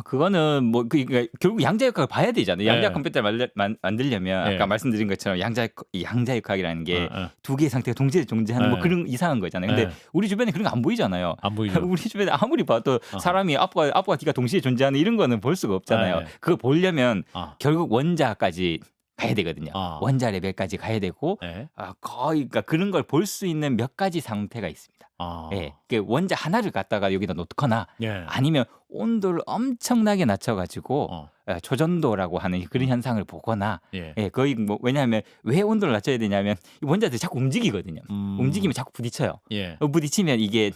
그거는 뭐 그러니까 결국 양자역학을 봐야 되잖아요. 양자 네. 컴퓨터를 만들려면 네. 아까 말씀드린 것처럼 양자역학이라는 게 어. 두 개의 상태가 동시에 존재하는 뭐 네. 그런 이상한 거잖아요. 근데 네. 우리 주변에 그런 거 안 보이잖아요. 안 보이죠. 우리 주변에 아무리 봐도 아하. 사람이 앞과 뒤가 동시에 존재하는 이런 거는 볼 수가 없잖아요. 네. 그거 보려면 아. 결국 원자까지 가야 되거든요. 아. 원자 레벨까지 가야 되고 네. 거의 그러니까 그런 걸 볼 수 있는 몇 가지 상태가 있습니다. 아. 예, 그 원자 하나를 갖다가 여기다 놓거나 예. 아니면 온도를 엄청나게 낮춰가지고 어. 초전도라고 하는 그런 현상을 보거나 예. 예, 거의 뭐 왜냐하면 왜 온도를 낮춰야 되냐면 이 원자들이 자꾸 움직이거든요. 음. 움직이면 자꾸 부딪혀요. 예. 부딪히면 이게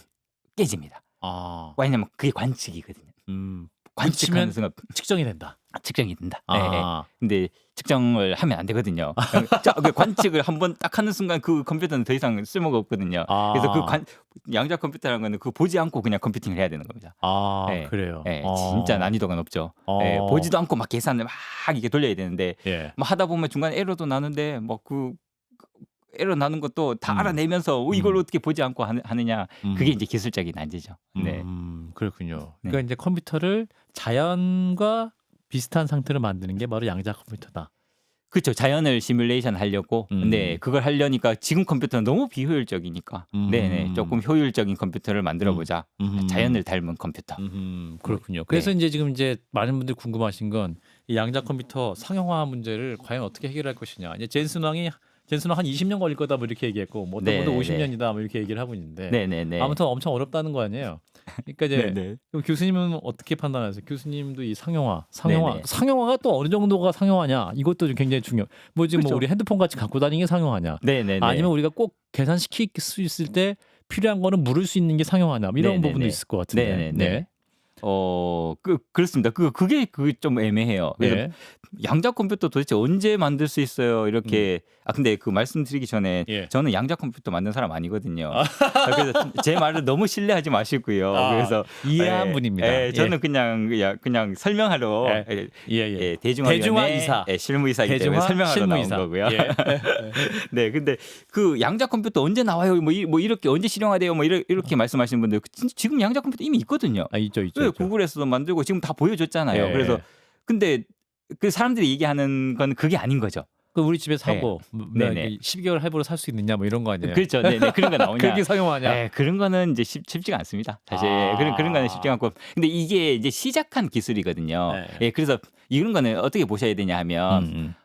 깨집니다. 아. 왜냐하면 그게 관측이거든요. 관측하는 부딪히면 순간 측정이 된다. 측정이 된다. 예, 예. 아. 근데 측정을 하면 안 되거든요. 그 관측을 한번 딱 하는 순간 그 컴퓨터는 더 이상 쓸모가 없거든요. 아. 그래서 양자 컴퓨터라는 거는 그 보지 않고 그냥 컴퓨팅을 해야 되는 겁니다. 아, 예. 그래요. 예, 진짜 난이도가 높죠. 어. 예, 보지도 않고 막 계산을 막 이렇게 돌려야 되는데 예. 뭐 하다 보면 중간에 에러도 나는데 뭐 그 에러 나는 것도 다 알아내면서 이걸 어떻게 보지 않고 하느냐 그게 이제 기술적인 난제죠. 네. 그렇군요. 네. 그러니까 이제 컴퓨터를 자연과 비슷한 상태로 만드는 게 바로 양자 컴퓨터다. 그렇죠. 자연을 시뮬레이션 하려고. 근데 그걸 하려니까 지금 컴퓨터는 너무 비효율적이니까. 네네. 조금 효율적인 컴퓨터를 만들어 보자. 자연을 닮은 컴퓨터. 그렇군요. 그래서 이제 지금 이제 많은 분들이 궁금하신 건 이 양자 컴퓨터 상용화 문제를 과연 어떻게 해결할 것이냐. 이제 젠슨 왕 한 20년 걸릴 거다 뭐 이렇게 얘기했고 뭐 어떤 분들 50년이다 뭐 이렇게 얘기를 하고 있는데 네네네. 아무튼 엄청 어렵다는 거 아니에요. 그러니까 이제 네네. 그럼 교수님은 어떻게 판단하세요? 교수님도 이 네네. 상용화가 또 어느 정도가 상용화냐? 이것도 좀 굉장히 중요. 뭐 지금 그렇죠. 뭐 우리 핸드폰 같이 갖고 다니는 게 상용화냐? 네네네. 아니면 우리가 꼭 계산시킬 수 있을 때 필요한 거는 물을 수 있는 게 상용화냐? 뭐 이런 네네네. 부분도 있을 것 같은데. 네네네. 네. 그렇습니다. 그게 좀 애매해요. 그래서 네. 양자 컴퓨터 도대체 언제 만들 수 있어요? 이렇게 근데 그 말씀드리기 전에 예. 저는 양자 컴퓨터 만든 사람 아니거든요. 그래서 제 말을 너무 신뢰하지 마시고요. 그래서 이해한 분입니다. 예, 저는 그냥 설명하러 예. 대중화 대중화 이사. 실무이사이기 때문에 대중화 설명하러 실무이사. 나온 거고요. 예. 네, 근데 그 양자 컴퓨터 언제 나와요? 뭐 이렇게 언제 실용화돼요? 뭐 이렇게 말씀하시는 분들 지금 양자 컴퓨터 이미 있거든요. 있죠. 네, 구글에서도 만들고 지금 다 보여줬잖아요. 예. 그래서 근데 그 사람들이 얘기하는 건 그게 아닌 거죠. 그 우리 집에 사고 네네. 12개월 할부로 살 수 있느냐 뭐 이런 거 아니에요? 그렇죠. 네네. 그런 거 나오냐. 그게 상용화냐? 네, 그런 거는 이제 쉽지가 않습니다. 사실 그런 거는 쉽지가 않고. 근데 이게 이제 시작한 기술이거든요. 네. 예, 그래서 이런 거는 어떻게 보셔야 되냐 하면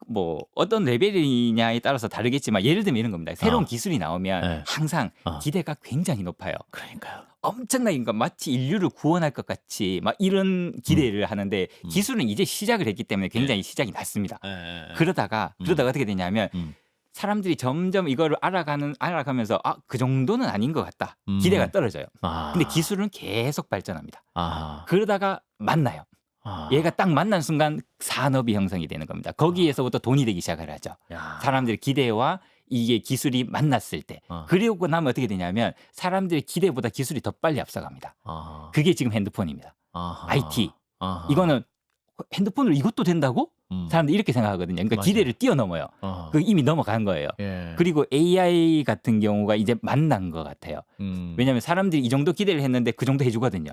뭐 어떤 레벨이냐에 따라서 다르겠지만 예를 들면 이런 겁니다. 새로운 기술이 나오면 네. 항상 기대가 굉장히 높아요. 그러니까요. 엄청나게 그러니까 마치 인류를 구원할 것 같이 막 이런 기대를 하는데 기술은 이제 시작을 했기 때문에 굉장히 시작이 낮습니다. 그러다가 어떻게 되냐면 사람들이 점점 이거를 알아가면서 그 정도는 아닌 것 같다. 기대가 떨어져요. 근데 기술은 계속 발전합니다. 그러다가 만나요. 얘가 딱 만난 순간 산업이 형성이 되는 겁니다. 거기에서부터 돈이 되기 시작을 하죠. 사람들의 기대와 이게 기술이 만났을 때. 그리고 나면 어떻게 되냐면 사람들의 기대보다 기술이 더 빨리 앞서갑니다. 그게 지금 핸드폰입니다. IT. 이거는 핸드폰으로 이것도 된다고? 사람들이 이렇게 생각하거든요. 그러니까 맞아요. 기대를 뛰어넘어요. 그 이미 넘어간 거예요. 예. 그리고 AI 같은 경우가 이제 만난 것 같아요. 왜냐하면 사람들이 이 정도 기대를 했는데 그 정도 해주거든요.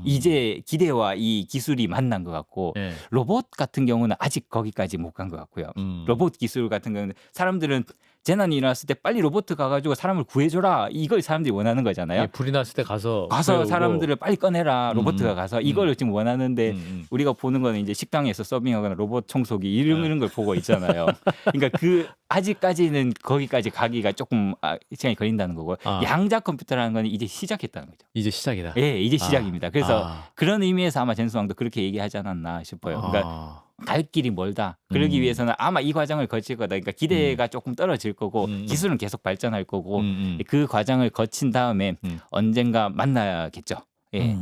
이제 기대와 이 기술이 만난 것 같고 예. 로봇 같은 경우는 아직 거기까지 못 간 것 같고요. 로봇 기술 같은 경우는 사람들은 재난이 일어났을 때 빨리 로봇 가가지고 사람을 구해줘라 이걸 사람들이 원하는 거잖아요. 예, 불이 났을 때 가서 사람들을 빨리 꺼내라 로봇가 가서 이걸 지금 원하는데 우리가 보는 거는 이제 식당에서 서빙하거나 로봇 청소기 이런 걸 보고 있잖아요. 그러니까 그 아직까지는 거기까지 가기가 조금 시간이 걸린다는 거고 양자 컴퓨터라는 건 이제 시작했다는 거죠. 이제 시작이다. 예, 이제 시작입니다. 그래서 그런 의미에서 아마 젠슨 왕도 그렇게 얘기하지 않았나 싶어요. 그러니까 갈 길이 멀다. 그러기 위해서는 아마 이 과정을 거칠 거다. 그러니까 기대가 조금 떨어질 거고 기술은 계속 발전할 거고 그 과정을 거친 다음에 언젠가 만나겠죠. 예.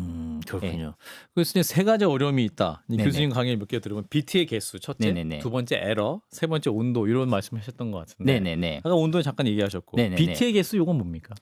그렇군요. 그래서 이제 세 가지 어려움이 있다. 네네. 교수님 강의 몇 개 들으면 비트의 개수 첫째, 네네네. 두 번째 에러, 세 번째 온도 이런 말씀하셨던 것 같은데. 네네네. 아까 온도는 잠깐 얘기하셨고 네네네. 비트의 개수 이건 뭡니까?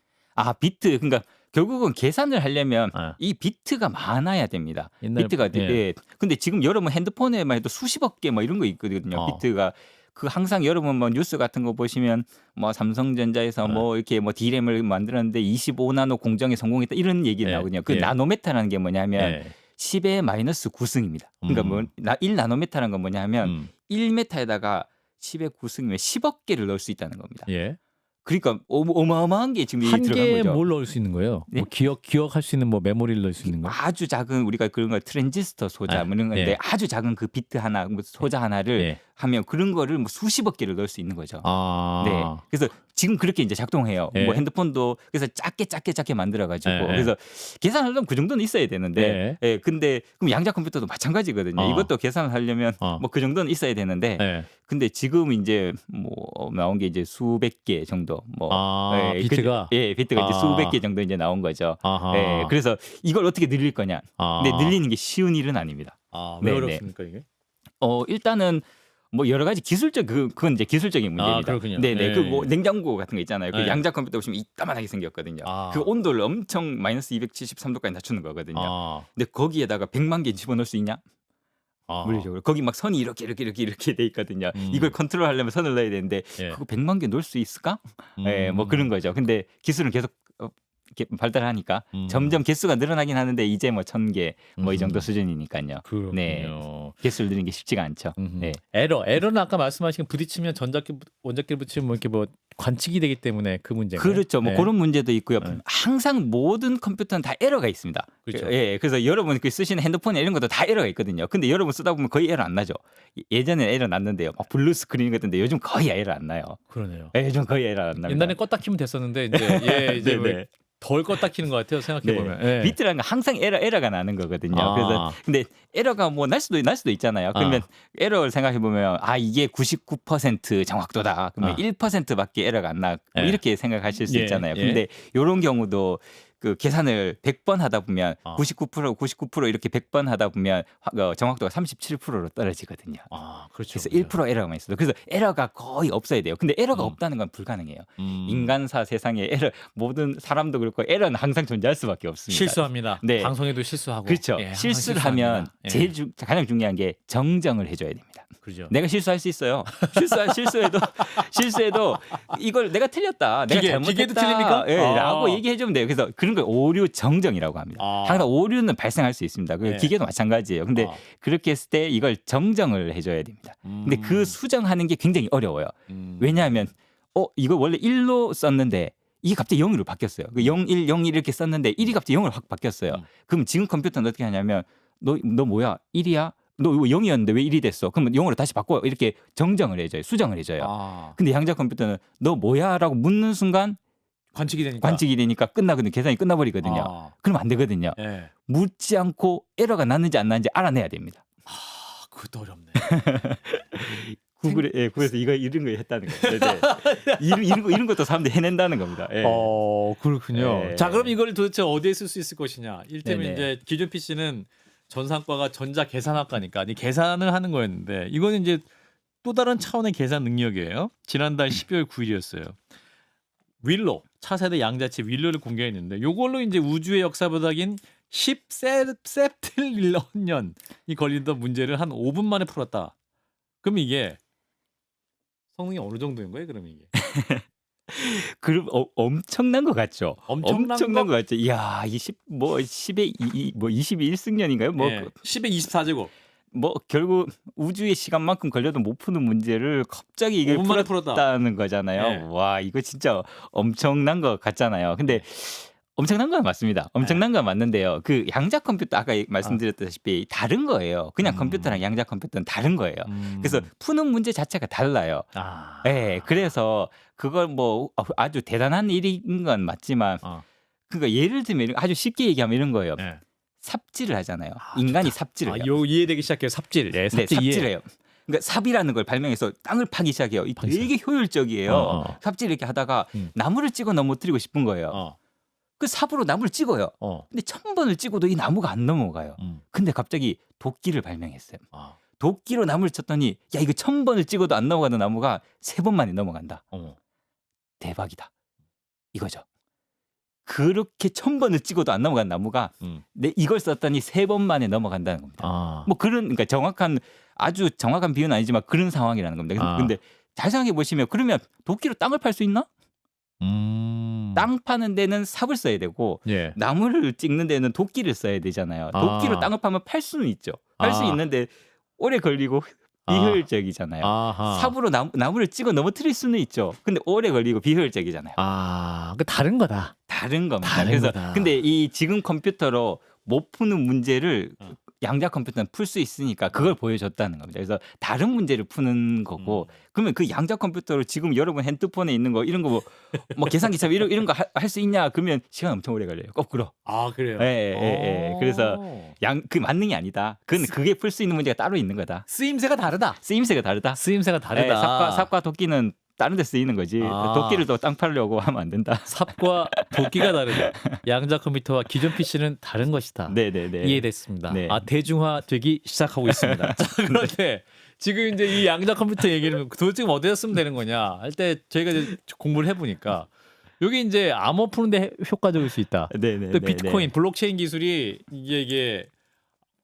비트. 그러니까 결국은 계산을 하려면 아. 이 비트가 많아야 됩니다. 옛날- 비트가 예. 근데 지금 여러분 핸드폰에만 해도 수십억 개 뭐 이런 거 있거든요. 비트가 그 항상 여러분 뭐 뉴스 같은 거 보시면 뭐 삼성전자에서 네. 뭐 이렇게 뭐 D램을 만들었는데 25나노 공정에 성공했다 이런 얘기 예. 나오거든요. 그 예. 나노메타라는 게 뭐냐면 예. 10의 마이너스 9승입니다. 그러니까 뭐 1나노메타라는 건 뭐냐면 1메타에다가 10의 9승이면 10억 개를 넣을 수 있다는 겁니다. 예. 그러니까 어마어마한 게 지금 한 들어간 개에 거죠. 뭘 넣을 수 있는 거예요? 네? 뭐 기억할 수 있는 뭐 메모리를 넣을 수 있는 거? 아주 작은 우리가 그런 거 트랜지스터 소자 아, 뭐 이런 건데 예. 아주 작은 그 비트 하나 뭐 소자 하나를 예. 하면 그런 거를 뭐 수십억 개를 넣을 수 있는 거죠. 아. 네. 그래서 지금 그렇게 이제 작동해요. 예. 뭐 핸드폰도 그래서 작게 만들어 가지고 예. 그래서 계산하려면 그 정도는 있어야 되는데 예. 근데 그럼 양자 컴퓨터도 마찬가지거든요. 이것도 계산을 하려면 뭐 그 정도는 있어야 되는데 예. 근데 지금 이제 뭐 나온 게 이제 수백 개 정도 뭐 비트가 비트가 이제 수백 개 정도 이제 나온 거죠. 아하. 예. 그래서 이걸 어떻게 늘릴 거냐? 근데 늘리는 게 쉬운 일은 아닙니다. 왜 네, 어렵습니까 이게? 일단은 뭐 여러 가지 기술적 그건 이제 기술적인 문제입니다. 그렇군요. 네네. 예. 그 뭐 냉장고 같은 거 있잖아요. 그 예. 양자 컴퓨터 보시면 이따만하게 생겼거든요. 그 온도를 엄청 마이너스 273도까지 낮추는 거거든요. 근데 거기에다가 100만 개 집어넣을 수 있냐? 물리적으로 거기 막 선이 이렇게 돼 있거든요. 이걸 컨트롤하려면 선을 넣어야 되는데 예. 그거 100만 개 넣을 수 있을까? 예, 뭐 그런 거죠. 근데 기술은 계속 이렇게 발달하니까 점점 개수가 늘어나긴 하는데 이제 뭐 1000개 뭐 이 정도 수준이니까요. 그렇군요. 네. 개수를 늘리는 게 쉽지가 않죠. 네. 에러는 아까 말씀하신 부딪히면 전자기 원자기를 붙이면 뭐 이렇게 뭐 관측이 되기 때문에 그 문제가 그렇죠. 뭐 그런 문제도 있고요. 네. 항상 모든 컴퓨터는 다 에러가 있습니다. 그렇죠. 예, 그래서 여러분 그 쓰시는 핸드폰 이런 것도 다 에러가 있거든요. 근데 여러분 쓰다 보면 거의 에러 안 나죠. 예전에 에러 났는데요. 막 블루 스크린 같은데 요즘 거의 에러 안 나요. 그러네요. 예, 요즘 거의 에러 안 납니다. 옛날에 껐다 키면 됐었는데 이제 네네. 덜 껐다 키는 것 같아요. 생각해 보면. 예. 비트라는 건 항상 에러가 나는 거거든요. 그래서 근데 에러가 뭐 날 수도 있잖아요. 그러면 에러를 생각해 보면 이게 99% 정확도다. 그러면 1%밖에 에러가 안 나. 뭐 이렇게 생각하실 수 있잖아요. 근데 이런 경우도 그 계산을 100번 하다 보면 99% 이렇게 100번 하다 보면 정확도가 37%로 떨어지거든요. 그렇죠. 그래서 1% 에러만 있어도 그래서 에러가 거의 없어야 돼요. 근데 에러가 없다는 건 불가능해요. 인간사 세상에 에러 모든 사람도 그렇고 에러는 항상 존재할 수밖에 없습니다. 실수합니다. 네. 방송에도 실수하고. 그렇죠. 예, 실수를 하면 가장 중요한 게 정정을 해줘야 됩니다. 그렇죠. 내가 실수할 수 있어요. 실수해도 이걸 내가 틀렸다. 내가 잘못했다. 기계도 틀립니까? 라고 얘기해주면 돼요. 그래서 그런 걸 오류 정정이라고 합니다. 항상 오류는 발생할 수 있습니다. 기계도 마찬가지예요. 근데 그렇게 했을 때 이걸 정정을 해줘야 됩니다. 근데 그 수정하는 게 굉장히 어려워요. 왜냐하면 이거 원래 1로 썼는데 이게 갑자기 0으로 바뀌었어요. 0, 1, 0, 1 이렇게 썼는데 1이 갑자기 0으로 확 바뀌었어요. 그럼 지금 컴퓨터는 어떻게 하냐면 너 뭐야? 1이야? 너 0이었는데 왜 1이 됐어? 그러면 0으로 다시 바꿔. 이렇게 정정을 해줘요. 수정을 해줘요. 근데 양자 컴퓨터는 너 뭐야? 라고 묻는 순간 관측이 되니까 끝나거든요. 계산이 끝나버리거든요. 그러면 안 되거든요. 묻지 않고 에러가 났는지 안 났는지 알아내야 됩니다. 그것도 어렵네. 구글에서 이런 거 했다는 거예요. 이런 것도 사람들이 해낸다는 겁니다. 그렇군요. 예. 자, 그럼 이걸 도대체 어디에 쓸 수 있을 것이냐? 일테면 네네. 이제 기존 PC는 전산과가 전자 계산학과니까 이 계산을 하는 거였는데 이거는 이제 또 다른 차원의 계산 능력이에요. 지난달 12월 9일이었어요. 윌로 차세대 양자체 윌로를 공개했는데 이걸로 이제 우주의 역사보다 긴 10세틀년이 걸리던 문제를 한 5분 만에 풀었다. 그럼 이게 성능이 어느 정도인 거예요? 그럼 이게 그럼 엄청난 것 같죠. 엄청난 것 같죠. 이야, 10의 21승년인가요? 10의 24제곱. 뭐 결국 우주의 시간만큼 걸려도 못 푸는 문제를 갑자기 이게 5분 만에 풀었다. 풀었다는 거잖아요. 네. 와, 이거 진짜 엄청난 것 같잖아요. 근데 엄청난 건 맞습니다. 엄청난 건 맞는데요. 그 양자 컴퓨터 아까 말씀드렸다시피 다른 거예요. 그냥 컴퓨터랑 양자 컴퓨터는 다른 거예요. 그래서 푸는 문제 자체가 달라요. 네, 그래서 그걸 뭐 아주 대단한 일인 건 맞지만 그러니까 예를 들면 아주 쉽게 얘기하면 이런 거예요. 삽질을 하잖아요. 인간이 삽질을 해요. 이해되기 시작해요. 삽질. 네, 삽질해요. 그러니까 삽이라는 걸 발명해서 땅을 파기 시작해요. 되게 효율적이에요. 삽질 이렇게 하다가 나무를 찍어 넘어뜨리고 싶은 거예요. 그 삽으로 나무를 찍어요. 근데 1000번을 찍어도 이 나무가 안 넘어가요. 근데 갑자기 도끼를 발명했어요. 도끼로 나무를 쳤더니 야 이거 1000번을 찍어도 안 넘어가는 나무가 3번 만에 넘어간다. 대박이다. 이거죠. 그렇게 1000번을 찍어도 안 넘어간 나무가 내 이걸 썼더니 3번 만에 넘어간다는 겁니다. 아. 뭐 그런 그러니까 아주 정확한 비유는 아니지만 그런 상황이라는 겁니다. 아. 근데 잘 생각해 보시면 그러면 도끼로 땅을 팔 수 있나? 땅 파는 데는 삽을 써야 되고 예. 나무를 찍는 데는 도끼를 써야 되잖아요. 도끼로 아. 땅을 파면 팔 수는 있죠. 팔 수 아. 있는데 오래 걸리고 비효율적이잖아요. 아하. 삽으로 나무를 찍어 넘어뜨릴 수는 있죠. 근데 오래 걸리고 비효율적이잖아요. 그 다른 거다. 다른 겁니다. 다른 그래서 거다. 근데 이 지금 컴퓨터로 못 푸는 문제를 양자 컴퓨터는 풀 수 있으니까 그걸 보여줬다는 겁니다. 그래서 다른 문제를 푸는 거고 그러면 그 양자 컴퓨터로 지금 여러분 핸드폰에 있는 거 이런 거 뭐 계산기처럼 이런 거 할 수 있냐 그러면 시간 엄청 오래 걸려요. 거꾸로. 아 그래요. 예. 그래서 그 만능이 아니다. 그게 풀 수 있는 문제가 따로 있는 거다. 쓰임새가 다르다. 쓰임새가 다르다. 쓰임새가 다르다. 예, 삽과 도끼는 다른 데 쓰이는 거지. 아. 도끼를 또 땅 파려고 하면 안 된다. 삽과 도끼가 다르다. 양자 컴퓨터와 기존 PC는 다른 것이다. 네네네. 이해됐습니다. 네. 대중화되기 시작하고 있습니다. 자, 그런데 지금 이제 이 양자 컴퓨터 얘기를 도대체 어디다 쓰면 되는 거냐 할 때 저희가 이제 공부를 해보니까 여기 이제 암호 푸는데 효과적일 수 있다. 네네. 또 비트코인, 블록체인 기술이 이게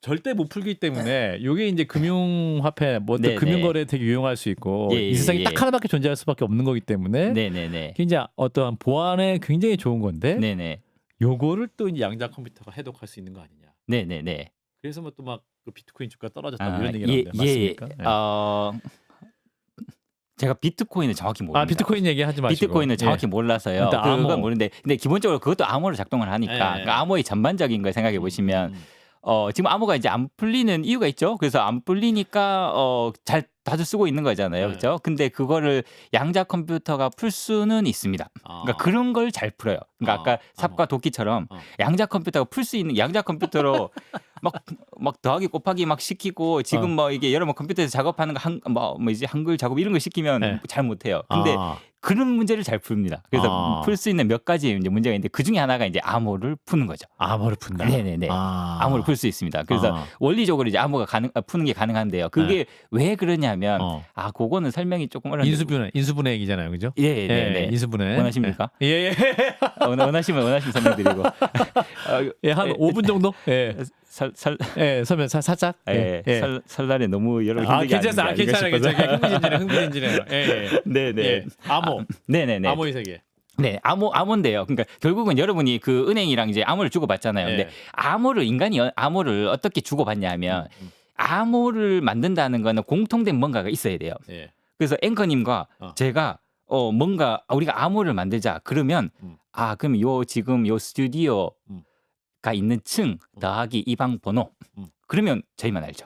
절대 못 풀기 때문에 이게 이제 금융화폐, 뭐 네네. 금융거래 되게 유용할 수 있고 예, 이 세상에 예. 딱 하나밖에 존재할 수밖에 없는 거기 때문에 네네네. 이제 어떠한 보안에 굉장히 좋은 건데 네네. 요거를 또 이제 양자 컴퓨터가 해독할 수 있는 거 아니냐. 네네네. 그래서 뭐 또 막 비트코인 주가 떨어졌다 아, 이런 얘기 나오는데 맞습니까? 네. 제가 비트코인을 정확히 모릅니다. 비트코인 얘기하지 마시고 비트코인을 정확히 몰라서요. 일단 암호. 그건 모르는데 근데 기본적으로 그것도 암호로 작동을 하니까 예. 그러니까 암호의 전반적인 걸 생각해 보시면 지금 암호가 이제 안 풀리는 이유가 있죠. 그래서 안 풀리니까 잘 다들 쓰고 있는 거잖아요. 네. 그렇죠? 근데 그거를 양자 컴퓨터가 풀 수는 있습니다. 그러니까 그런 걸 잘 풀어요. 그러니까 아까 삽과 도끼처럼 양자 컴퓨터가 풀 수 있는 양자 컴퓨터로 막 더하기 곱하기 막 시키고 지금 뭐 이게 여러 번 컴퓨터에서 작업하는 거 이제 한글 작업 이런 거 시키면 네. 잘 못해요. 근데 그런 문제를 잘 풉니다. 그래서 풀 수 있는 몇 가지 이제 문제가 있는데 그 중에 하나가 이제 암호를 푸는 거죠. 암호를 푼다. 네네네. 암호를 풀 수 있습니다. 그래서 원리적으로 이제 암호가 푸는 게 가능한데요. 그게 왜 그러냐면 그거는 설명이 조금 어려운데 인수분해 얘기잖아요, 그죠? 네. 인수분해. 원하십니까? 예. 원하시면 설명드리고. 한 5분 정도? 예. 설명 살짝. 설날에 너무 여러 힘들게 괜찮아요. 흥미진진해요. 예. 네네. 암호. 네네네. 암호의 세계. 네, 암호인데요. 그러니까 결국은 여러분이 그 은행이랑 이제 암호를 주고받잖아요. 근데 인간이 암호를 어떻게 주고받냐면 암호를 만든다는 거는 공통된 뭔가가 있어야 돼요. 그래서 앵커님과 제가 뭔가 우리가 암호를 만들자 그러면 그럼 지금 요 스튜디오가 있는 층 더하기 이 방 번호 그러면 저희만 알죠.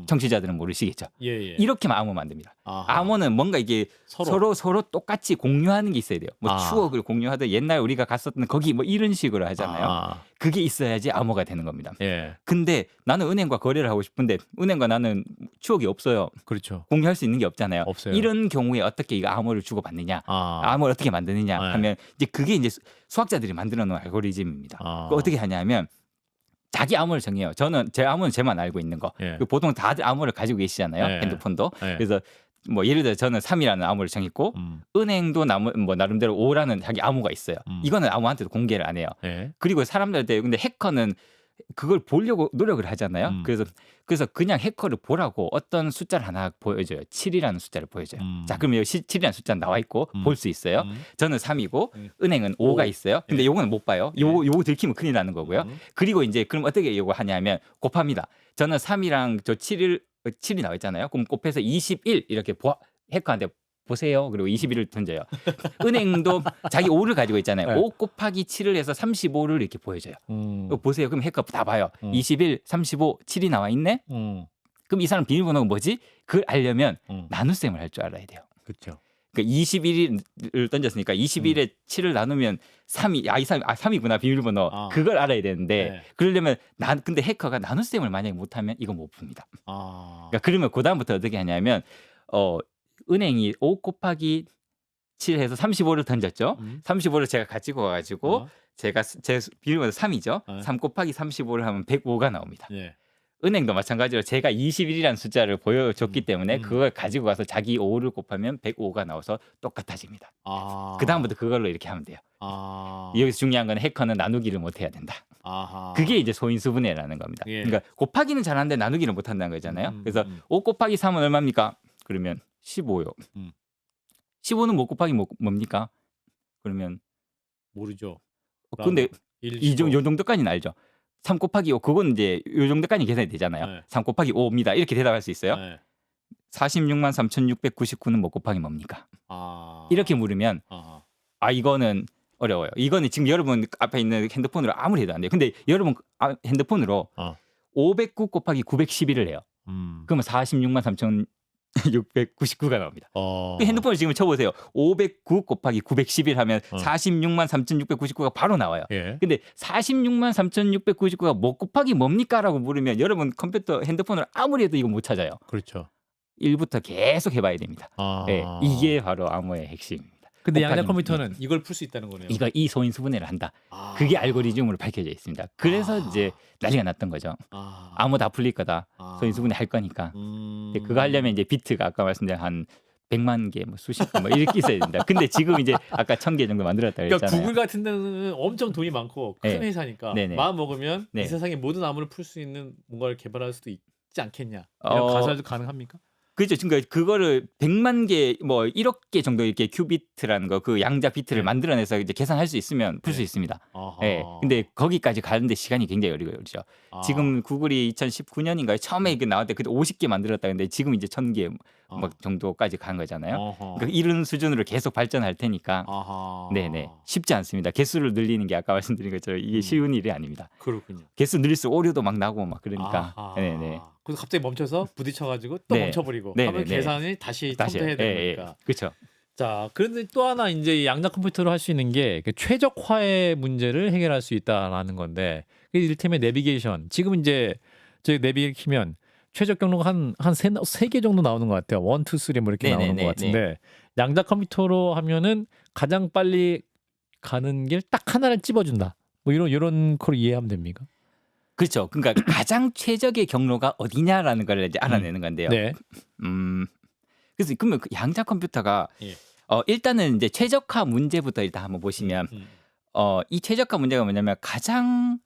청취자들은 모르시겠죠. 예. 이렇게만 암호 만듭니다. 아하. 암호는 뭔가 이게 서로 똑같이 공유하는 게 있어야 돼요. 뭐 추억을 공유하듯 옛날 우리가 갔었던 거기 뭐 이런 식으로 하잖아요. 그게 있어야지 암호가 되는 겁니다. 예. 근데 나는 은행과 거래를 하고 싶은데 은행과 나는 추억이 없어요. 그렇죠. 공유할 수 있는 게 없잖아요. 없어요. 이런 경우에 어떻게 이거 암호를 주고받느냐, 암호를 어떻게 만드느냐 하면 이제 그게 이제 수학자들이 만들어 놓은 알고리즘입니다. 그거 어떻게 하냐면 자기 암호를 정해요. 제 암호는 제만 알고 있는 거. 보통 다들 암호를 가지고 계시잖아요. 핸드폰도. 그래서 뭐 예를 들어 저는 3이라는 암호를 정했고 은행도 나름대로 5라는 자기 암호가 있어요. 이거는 아무한테도 공개를 안 해요. 그리고 사람들한테 근데 해커는 그걸 보려고 노력을 하잖아요. 그래서 그냥 해커를 보라고 어떤 숫자를 하나 보여줘요. 7이라는 숫자를 보여줘요. 자, 그러면 여기 7이라는 숫자 나와 있고 볼 수 있어요. 저는 3이고 은행은 5가 있어요. 근데 요거는 못 봐요. 요거 들키면 큰일 나는 거고요. 그리고 이제 그럼 어떻게 요거 하냐면 곱합니다. 저는 3이랑 저 7이 나와 있잖아요. 그럼 곱해서 21 이렇게 해커한테 보세요. 그리고 21을 던져요. 은행도 자기 5를 가지고 있잖아요. 5 곱하기 7을 해서 35를 이렇게 보여줘요. 보세요. 그럼 해커 다 봐요. 21, 35, 7이 나와 있네. 그럼 이 사람 비밀번호가 뭐지? 그걸 알려면 나눗셈을 할 줄 알아야 돼요. 그렇죠. 그러니까 21을 던졌으니까 21에 7을 나누면 3이 3이구나 비밀번호. 그걸 알아야 되는데 그러려면 근데 해커가 나눗셈을 만약에 못하면 이거 못 풉니다. 그러니까 그러면 그다음부터 어떻게 하냐면 은행이 5 곱하기 7 해서 35를 던졌죠. 35를 제가 가지고 와가지고 제 비밀번호 3이죠. 3 곱하기 35를 하면 105가 나옵니다. 은행도 마찬가지로 제가 21이라는 숫자를 보여줬기 때문에 그걸 가지고 가서 자기 5를 곱하면 105가 나와서 똑같아집니다. 그 다음부터 그걸로 이렇게 하면 돼요. 여기서 중요한 건 해커는 나누기를 못 해야 된다. 아하. 그게 이제 소인수분해라는 겁니다. 예. 그러니까 곱하기는 잘하는데 나누기를 못 한다는 거잖아요. 그래서 음. 5 곱하기 3은 얼마입니까? 그러면 15요. 음. 15는 못 곱하기 뭡니까? 그러면 모르죠. 근데 1, 이 정도까지는 알죠. 3 곱하기 5 그건 이제 요 정도까지 계산이 되잖아요. 네. 3 곱하기 5입니다. 이렇게 대답할 수 있어요. 네. 46만 3,699는 못 곱하기 뭡니까? 이렇게 물으면 이거는 어려워요. 이거는 지금 여러분 앞에 있는 핸드폰으로 아무리 해도 안 돼요. 근데 여러분 핸드폰으로 509 곱하기 911을 해요. 그러면 46만 3,699가 나옵니다. 그 핸드폰을 지금 쳐보세요. 509 곱하기 911 하면 46만 3,699가 바로 나와요. 예. 근데 46만 3,699가 못 곱하기 뭡니까? 라고 물으면 여러분 컴퓨터 핸드폰을 아무리 해도 이거 못 찾아요. 그렇죠. 1부터 계속 해봐야 됩니다. 네, 이게 바로 암호의 핵심입니다. 근데 양자 곱하기는, 컴퓨터는 이걸 풀 수 있다는 거네요. 이 소인수분해를 한다. 그게 알고리즘으로 밝혀져 있습니다. 그래서 이제 난리가 났던 거죠. 암호 다 풀릴 거다. 소인수분해 할 거니까. 근데 그거 하려면 이제 비트가 아까 말씀드린 한 100만 개, 뭐 수십 개, 뭐 이렇게 있어야 된다. 근데 지금 이제 아까 1000개 정도 만들었다 그러니까 그랬잖아요. 구글 같은 데는 엄청 돈이 많고 큰 네. 회사니까 네네. 마음 먹으면 네. 이 세상의 모든 암호를 풀 수 있는 뭔가를 개발할 수도 있지 않겠냐. 이런 가설도 가능합니까? 그렇죠. 그러니까 그거를 100만 개, 뭐 1억 개 정도 이렇게 큐비트라는 거, 그 양자 비트를 네. 만들어내서 이제 계산할 수 있으면 풀 수 있습니다. 예. 근데 거기까지 가는데 시간이 굉장히 어렵죠. 지금 구글이 2019년인가요? 처음에 이게 나올 때 그때 50개 만들었다. 근데 지금 이제 1000개 막 정도까지 간 거잖아요. 그러니까 이런 수준으로 계속 발전할 테니까. 네네. 쉽지 않습니다. 개수를 늘리는 게 아까 말씀드린 것처럼 이게 쉬운 일이 아닙니다. 그렇군요. 개수 늘릴수록 오류도 막 나고 막 그러니까. 네네. 그래서 갑자기 멈춰서 부딪혀가지고 또 네. 멈춰버리고 네네네. 하면 계산이 다시 컴퓨터해야 되는 거니까. 그렇죠. 자, 그런데 또 하나 이제 양자 컴퓨터로 할 수 있는 게 최적화의 문제를 해결할 수 있다라는 건데, 이를테면 내비게이션. 지금 이제 저희 내비 키면 최적 경로가 한 세 개 정도 나오는 것 같아요. 1, 2, 3 뭐 이렇게 나오는 것 네네네. 같은데, 양자 컴퓨터로 하면은 가장 빨리 가는 길 딱 하나를 찝어준다. 뭐 이런 걸 이해하면 됩니까? 그렇죠. 그러니까 가장 최적의 경로가 어디냐라는 걸 이제 알아내는 건데요. 네. 그래서 그러면 그 양자 컴퓨터가 예. 일단은 이제 최적화 문제부터 일단 한번 보시면 이 최적화 문제가 뭐냐면 가장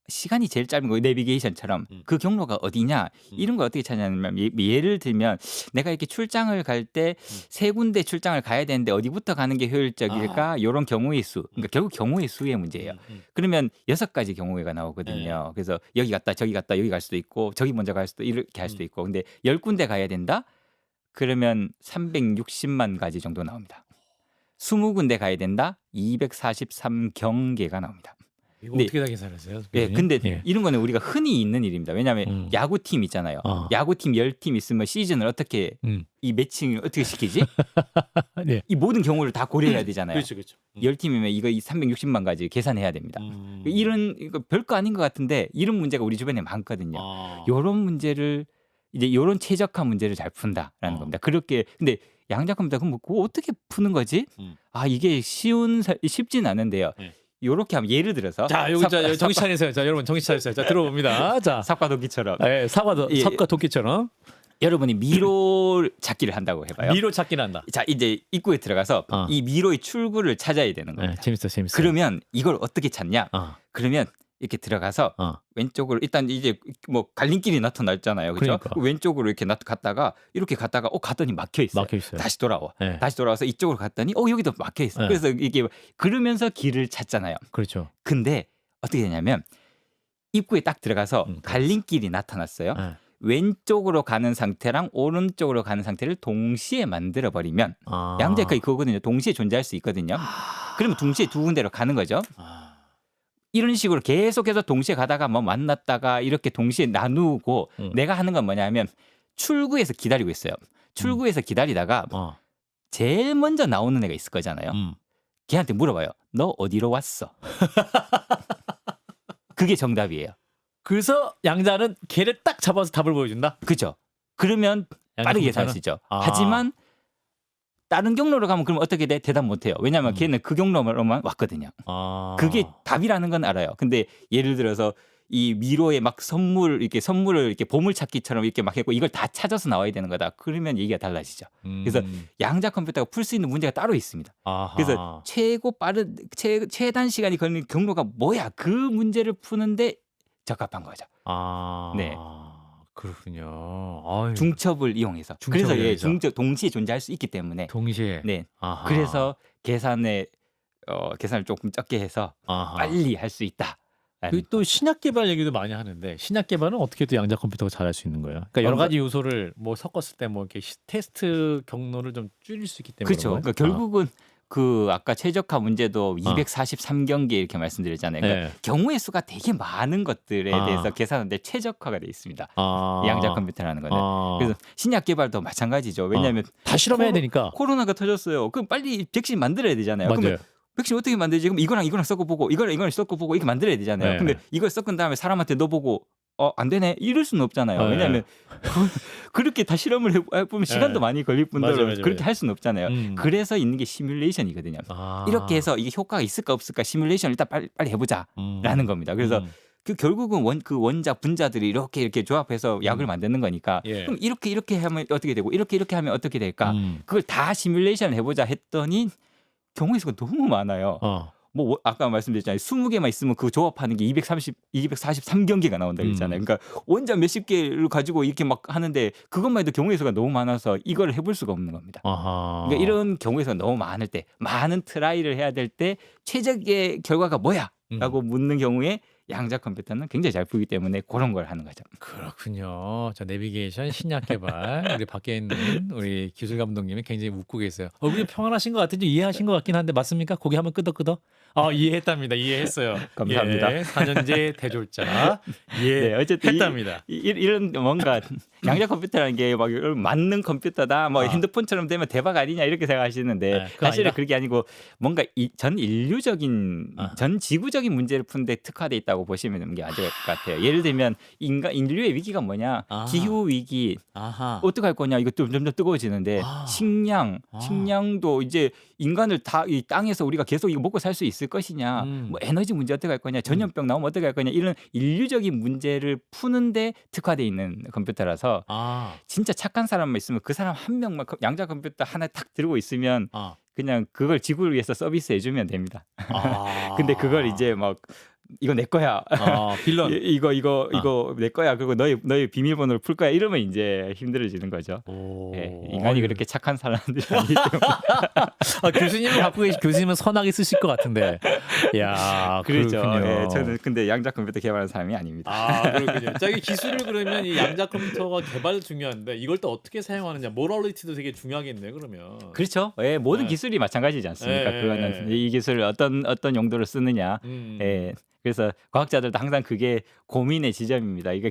시간이 제일 짧은 거 내비게이션처럼 그 경로가 어디냐 이런 걸 어떻게 찾냐면 예를 들면 내가 이렇게 출장을 갈 때 세 군데 출장을 가야 되는데 어디부터 가는 게 효율적일까 이런 경우의 수 그러니까 결국 경우의 수의 문제예요. 그러면 6가지 경우가 나오거든요. 그래서 여기 갔다 저기 갔다 여기 갈 수도 있고 저기 먼저 갈 수도 이렇게 할 수도 있고 근데 10군데 가야 된다 그러면 360만 가지 정도 나옵니다. 20군데 가야 된다 243경계가 나옵니다. 이거 어떻게 다 계산했어요? 예, 근데 이런 거는 우리가 흔히 있는 일입니다. 왜냐하면 야구팀 있잖아요. 야구팀 10팀 있으면 시즌을 어떻게 이 매칭을 어떻게 시키지? 네. 이 모든 경우를 다 고려해야 되잖아요. 그렇죠. 10팀이면 이거 360만 가지 계산해야 됩니다. 이거 별거 아닌 것 같은데 이런 문제가 우리 주변에 많거든요. 이런 문제를 이제 이런 최적화 문제를 잘 푼다라는 겁니다. 그렇게 근데 양자 컴퓨터 그럼 그거 어떻게 푸는 거지? 이게 쉽진 않은데요. 요렇게 하면 예를 들어서 자, 여기 정신 차리세요. 자, 여러분 정신 차리세요. 자, 들어봅니다. 자, 삽과 도끼처럼. 네, 삽과 도끼처럼. 여러분이 미로 찾기를 한다고 해봐요. 미로 찾기를 한다. 자, 이제 입구에 들어가서 이 미로의 출구를 찾아야 되는 겁니다. 재밌어. 그러면 이걸 어떻게 찾냐? 그러면 이렇게 들어가서 왼쪽으로 일단 이제 뭐 갈림길이 나타났잖아요. 그렇죠? 그러니까. 왼쪽으로 이렇게 갔다가 이렇게 갔다가 갔더니 막혀 있어요. 다시 돌아와. 네. 다시 돌아와서 이쪽으로 갔더니 여기도 막혀 있어. 그래서 이게 그러면서 길을 찾잖아요. 그렇죠. 근데 어떻게 되냐면 입구에 딱 들어가서 갈림길이 나타났어요. 왼쪽으로 가는 상태랑 오른쪽으로 가는 상태를 동시에 만들어 버리면 양자역학이 그거거든요. 동시에 존재할 수 있거든요. 그러면 동시에 두 군데로 가는 거죠. 이런 식으로 계속해서 동시에 가다가 뭐 만났다가 이렇게 동시에 나누고 내가 하는 건 뭐냐면 출구에서 기다리고 있어요. 출구에서 기다리다가 제일 먼저 나오는 애가 있을 거잖아요. 걔한테 물어봐요. 너 어디로 왔어? 그게 정답이에요. 그래서 양자는 걔를 딱 잡아서 답을 보여준다. 그죠? 그러면 빠르게 계산할 수 있죠. 하지만 다른 경로로 가면 그럼 어떻게 돼? 대답 못해요. 왜냐하면 걔는 그 경로로만 왔거든요. 그게 답이라는 건 알아요. 근데 예를 들어서 이 미로에 막 선물을 이렇게 보물찾기처럼 이렇게 막 했고 이걸 다 찾아서 나와야 되는 거다. 그러면 얘기가 달라지죠. 그래서 양자 컴퓨터가 풀 수 있는 문제가 따로 있습니다. 아하. 그래서 최단 시간이 걸리는 경로가 뭐야? 그 문제를 푸는데 적합한 거죠. 아, 네. 그렇군요. 아유, 중첩을 이용해서. 중첩을 그래서 이용해서. 중첩 동시에 존재할 수 있기 때문에. 동시에. 네. 아하. 그래서 계산을 조금 적게 해서 아하. 빨리 할 수 있다. 그리고 또 신약 개발 얘기도 많이 하는데 신약 개발은 어떻게 또 양자 컴퓨터가 잘할 수 있는 거예요? 그러니까 여러 가지 요소를 뭐 섞었을 때 뭐 이렇게 테스트 경로를 좀 줄일 수 있기 때문에 그렇죠. 그런 그러니까 거예요? 결국은 그 아까 최적화 문제도 243경기 이렇게 말씀드렸잖아요. 그러니까 네. 경우의 수가 되게 많은 것들에 아. 대해서 계산하는데 최적화가 돼 있습니다. 아. 양자 컴퓨터라는 거는. 아. 그래서 신약 개발도 마찬가지죠. 왜냐하면 다 실험해야 되니까. 코로나가 터졌어요. 그럼 빨리 백신 만들어야 되잖아요. 맞아요. 그러면 백신 어떻게 만들지? 그럼 이거랑 섞어보고 이거랑 섞어보고 이렇게 만들어야 되잖아요. 네. 근데 이걸 섞은 다음에 사람한테 넣어보고 안 되네 이럴 수는 없잖아요. 네. 왜냐하면 그렇게 다 실험을 해보면 시간도 네. 많이 걸릴 뿐더러 맞아요, 맞아요, 그렇게 맞아요. 할 수는 없잖아요. 그래서 있는 게 시뮬레이션이거든요. 아. 이렇게 해서 이게 효과가 있을까 없을까 시뮬레이션을 일단 빨리 해보자라는 겁니다. 그래서 그 결국은 그 원자 분자들이 이렇게 조합해서 약을 만드는 거니까 예. 그럼 이렇게 하면 어떻게 되고 이렇게 하면 어떻게 될까? 그걸 다 시뮬레이션을 해보자 했더니 경우의 수가 너무 많아요. 뭐 아까 말씀드렸잖아요. 20개만 있으면 그 조합하는 게 243경기가 나온다 그랬잖아요. 그러니까 원자 몇십 개를 가지고 이렇게 막 하는데 그것만 해도 경우의 수가 너무 많아서 이걸 해볼 수가 없는 겁니다. 아하. 그러니까 이런 경우의 수가 너무 많을 때 많은 트라이를 해야 될 때 최적의 결과가 뭐야? 라고 묻는 경우에 양자 컴퓨터는 굉장히 잘 풀기 때문에 그런 걸 하는 거죠. 그렇군요. 자, 내비게이션 신약 개발 우리 밖에 있는 우리 기술 감독님이 굉장히 웃고 계세요. 얼굴이 평안하신 것 같은데 이해하신 것 같긴 한데 맞습니까? 고개 한번 끄덕끄덕. 이해했답니다. 이해했어요. 감사합니다. 예, 4년제 대졸자 네, 어쨌든 이해했답니다. 이런 뭔가 양자 컴퓨터라는 게 막 맞는 컴퓨터다, 뭐 핸드폰처럼 되면 대박 아니냐 이렇게 생각하시는데 네, 그거 사실은 아니다? 그렇게 아니고 뭔가 전 인류적인 전 지구적인 문제를 푸는데 특화돼 있다고 보시면 되는 게 맞을 것 같아요. 예를 들면 인류의 위기가 뭐냐? 아하. 기후 위기. 아하. 어떡할 거냐? 이것도 점점 뜨거워지는데 식량도 이제 인간을 다 이 땅에서 우리가 계속 이거 먹고 살 수 있을 것이냐? 뭐 에너지 문제 어떻게 할 거냐? 전염병 나오면 어떻게 할 거냐? 이런 인류적인 문제를 푸는데 특화돼 있는 컴퓨터라서 진짜 착한 사람만 있으면 그 사람 한 명만 양자 컴퓨터 하나 탁 들고 있으면 그냥 그걸 지구를 위해서 서비스 해주면 됩니다. 근데 그걸 이제 막 이거 내 거야. 빌런. 이거 내 거야. 그리고 너의 비밀번호를 풀 거야. 이러면 이제 힘들어지는 거죠. 예, 인간이 그렇게 착한 사람들이 아니기 때문에. 교수님은 갖고 계신 교수님은 선하게 쓰실 것 같은데. 야, 그렇죠. 그렇군요. 예, 저는 근데 양자 컴퓨터 개발하는 사람이 아닙니다. 그렇군요. 자, 이 기술을 그러면 이 양자 컴퓨터가 개발도 중요한데 이걸 또 어떻게 사용하느냐, 모럴리티도 되게 중요하겠네요. 그러면. 그렇죠. 예, 모든 네. 기술이 마찬가지지 않습니까? 예, 그거는 예. 이 기술을 어떤 용도로 쓰느냐. 예. 그래서 과학자들도 항상 그게 고민의 지점입니다. 이게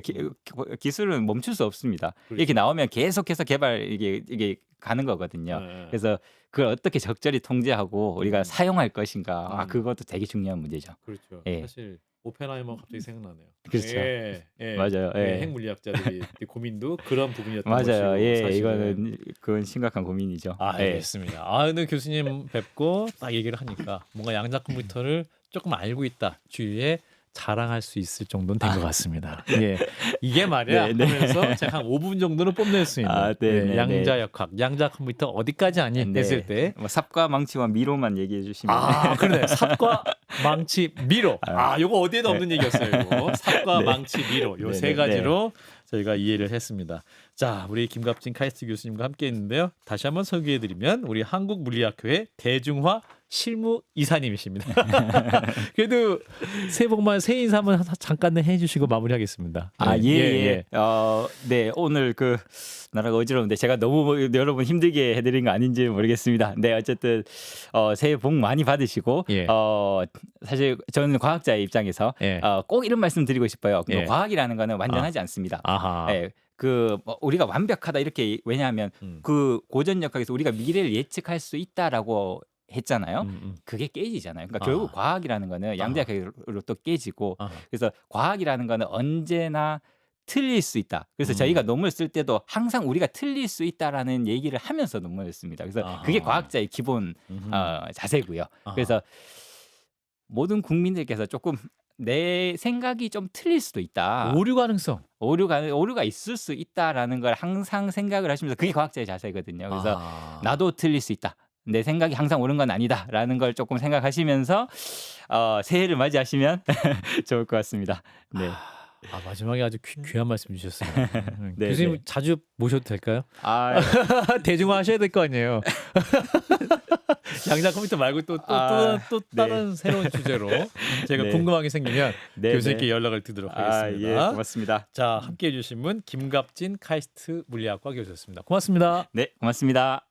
기술은 멈출 수 없습니다. 그렇죠. 이렇게 나오면 계속해서 이게 가는 거거든요. 네. 그래서 그걸 어떻게 적절히 통제하고 우리가 사용할 것인가. 그것도 되게 중요한 문제죠. 그렇죠. 예. 사실 오펜하이머 갑자기 생각나네요. 그렇죠. 예. 맞아요. 예. 핵 물리학자들이 고민도 그런 부분이었던 맞아요. 것이고 예, 사실은. 그건 심각한 고민이죠. 예. 알겠습니다. 근데 교수님 뵙고 딱 얘기를 하니까 뭔가 양자 컴퓨터를 조금 알고 있다. 주위에 자랑할 수 있을 정도는 된 것 같습니다. 예, 이게 말이야 네, 네. 하면서 제가 한 5분 정도는 뽐낼 수 있는 양자 역학, 양자 컴퓨터 어디까지 아니 했을 때 뭐 삽과 망치와 미로만 얘기해 주시면 그래 삽과 망치 미로 요거 어디에도 없는 얘기였어요. 이거 삽과 망치 미로 요 세 가지로 저희가 이해를 했습니다. 자, 우리 김갑진 카이스트 교수님과 함께 했는데요. 다시 한번 소개해드리면 우리 한국물리학교의 대중화 실무 이사님이십니다. 그래도 새해 복만 새해 인사 한번 잠깐 해주시고 마무리하겠습니다. 예. 네, 오늘 그 나라가 어지러운데 제가 너무 여러분 힘들게 해드린 거 아닌지 모르겠습니다. 네, 어쨌든 새해 복 많이 받으시고 사실 저는 과학자의 입장에서 꼭 이런 말씀 드리고 싶어요. 과학이라는 거는 완전하지 않습니다. 네, 우리가 완벽하다 이렇게 왜냐하면 그 고전 역학에서 우리가 미래를 예측할 수 있다라고 했잖아요. 그게 깨지잖아요. 그러니까 결국 과학이라는 거는 양자역학으로 또 깨지고 그래서 과학이라는 거는 언제나 틀릴 수 있다. 그래서 저희가 논문을 쓸 때도 항상 우리가 틀릴 수 있다라는 얘기를 하면서 논문을 씁니다. 그래서 그게 과학자의 기본 자세고요. 그래서 모든 국민들께서 조금 내 생각이 좀 틀릴 수도 있다. 오류 가능성. 오류가 있을 수 있다라는 걸 항상 생각을 하시면서 그게 과학자의 자세거든요. 그래서 나도 틀릴 수 있다. 내 생각이 항상 옳은 건 아니다라는 걸 조금 생각하시면서 새해를 맞이하시면 좋을 것 같습니다. 네. 마지막에 아주 귀한 말씀 주셨어요. 네, 교수님 네. 자주 모셔도 될까요? 아, 대중화 하셔야 될 거 아니에요. 양자 컴퓨터 말고 또 네. 다른 새로운 주제로 제가 네. 궁금한 게 생기면 네, 교수님께 네. 연락을 드리도록 예, 하겠습니다. 고맙습니다. 자, 함께해 주신 분 김갑진 카이스트 물리학과 교수였습니다. 고맙습니다. 네, 고맙습니다.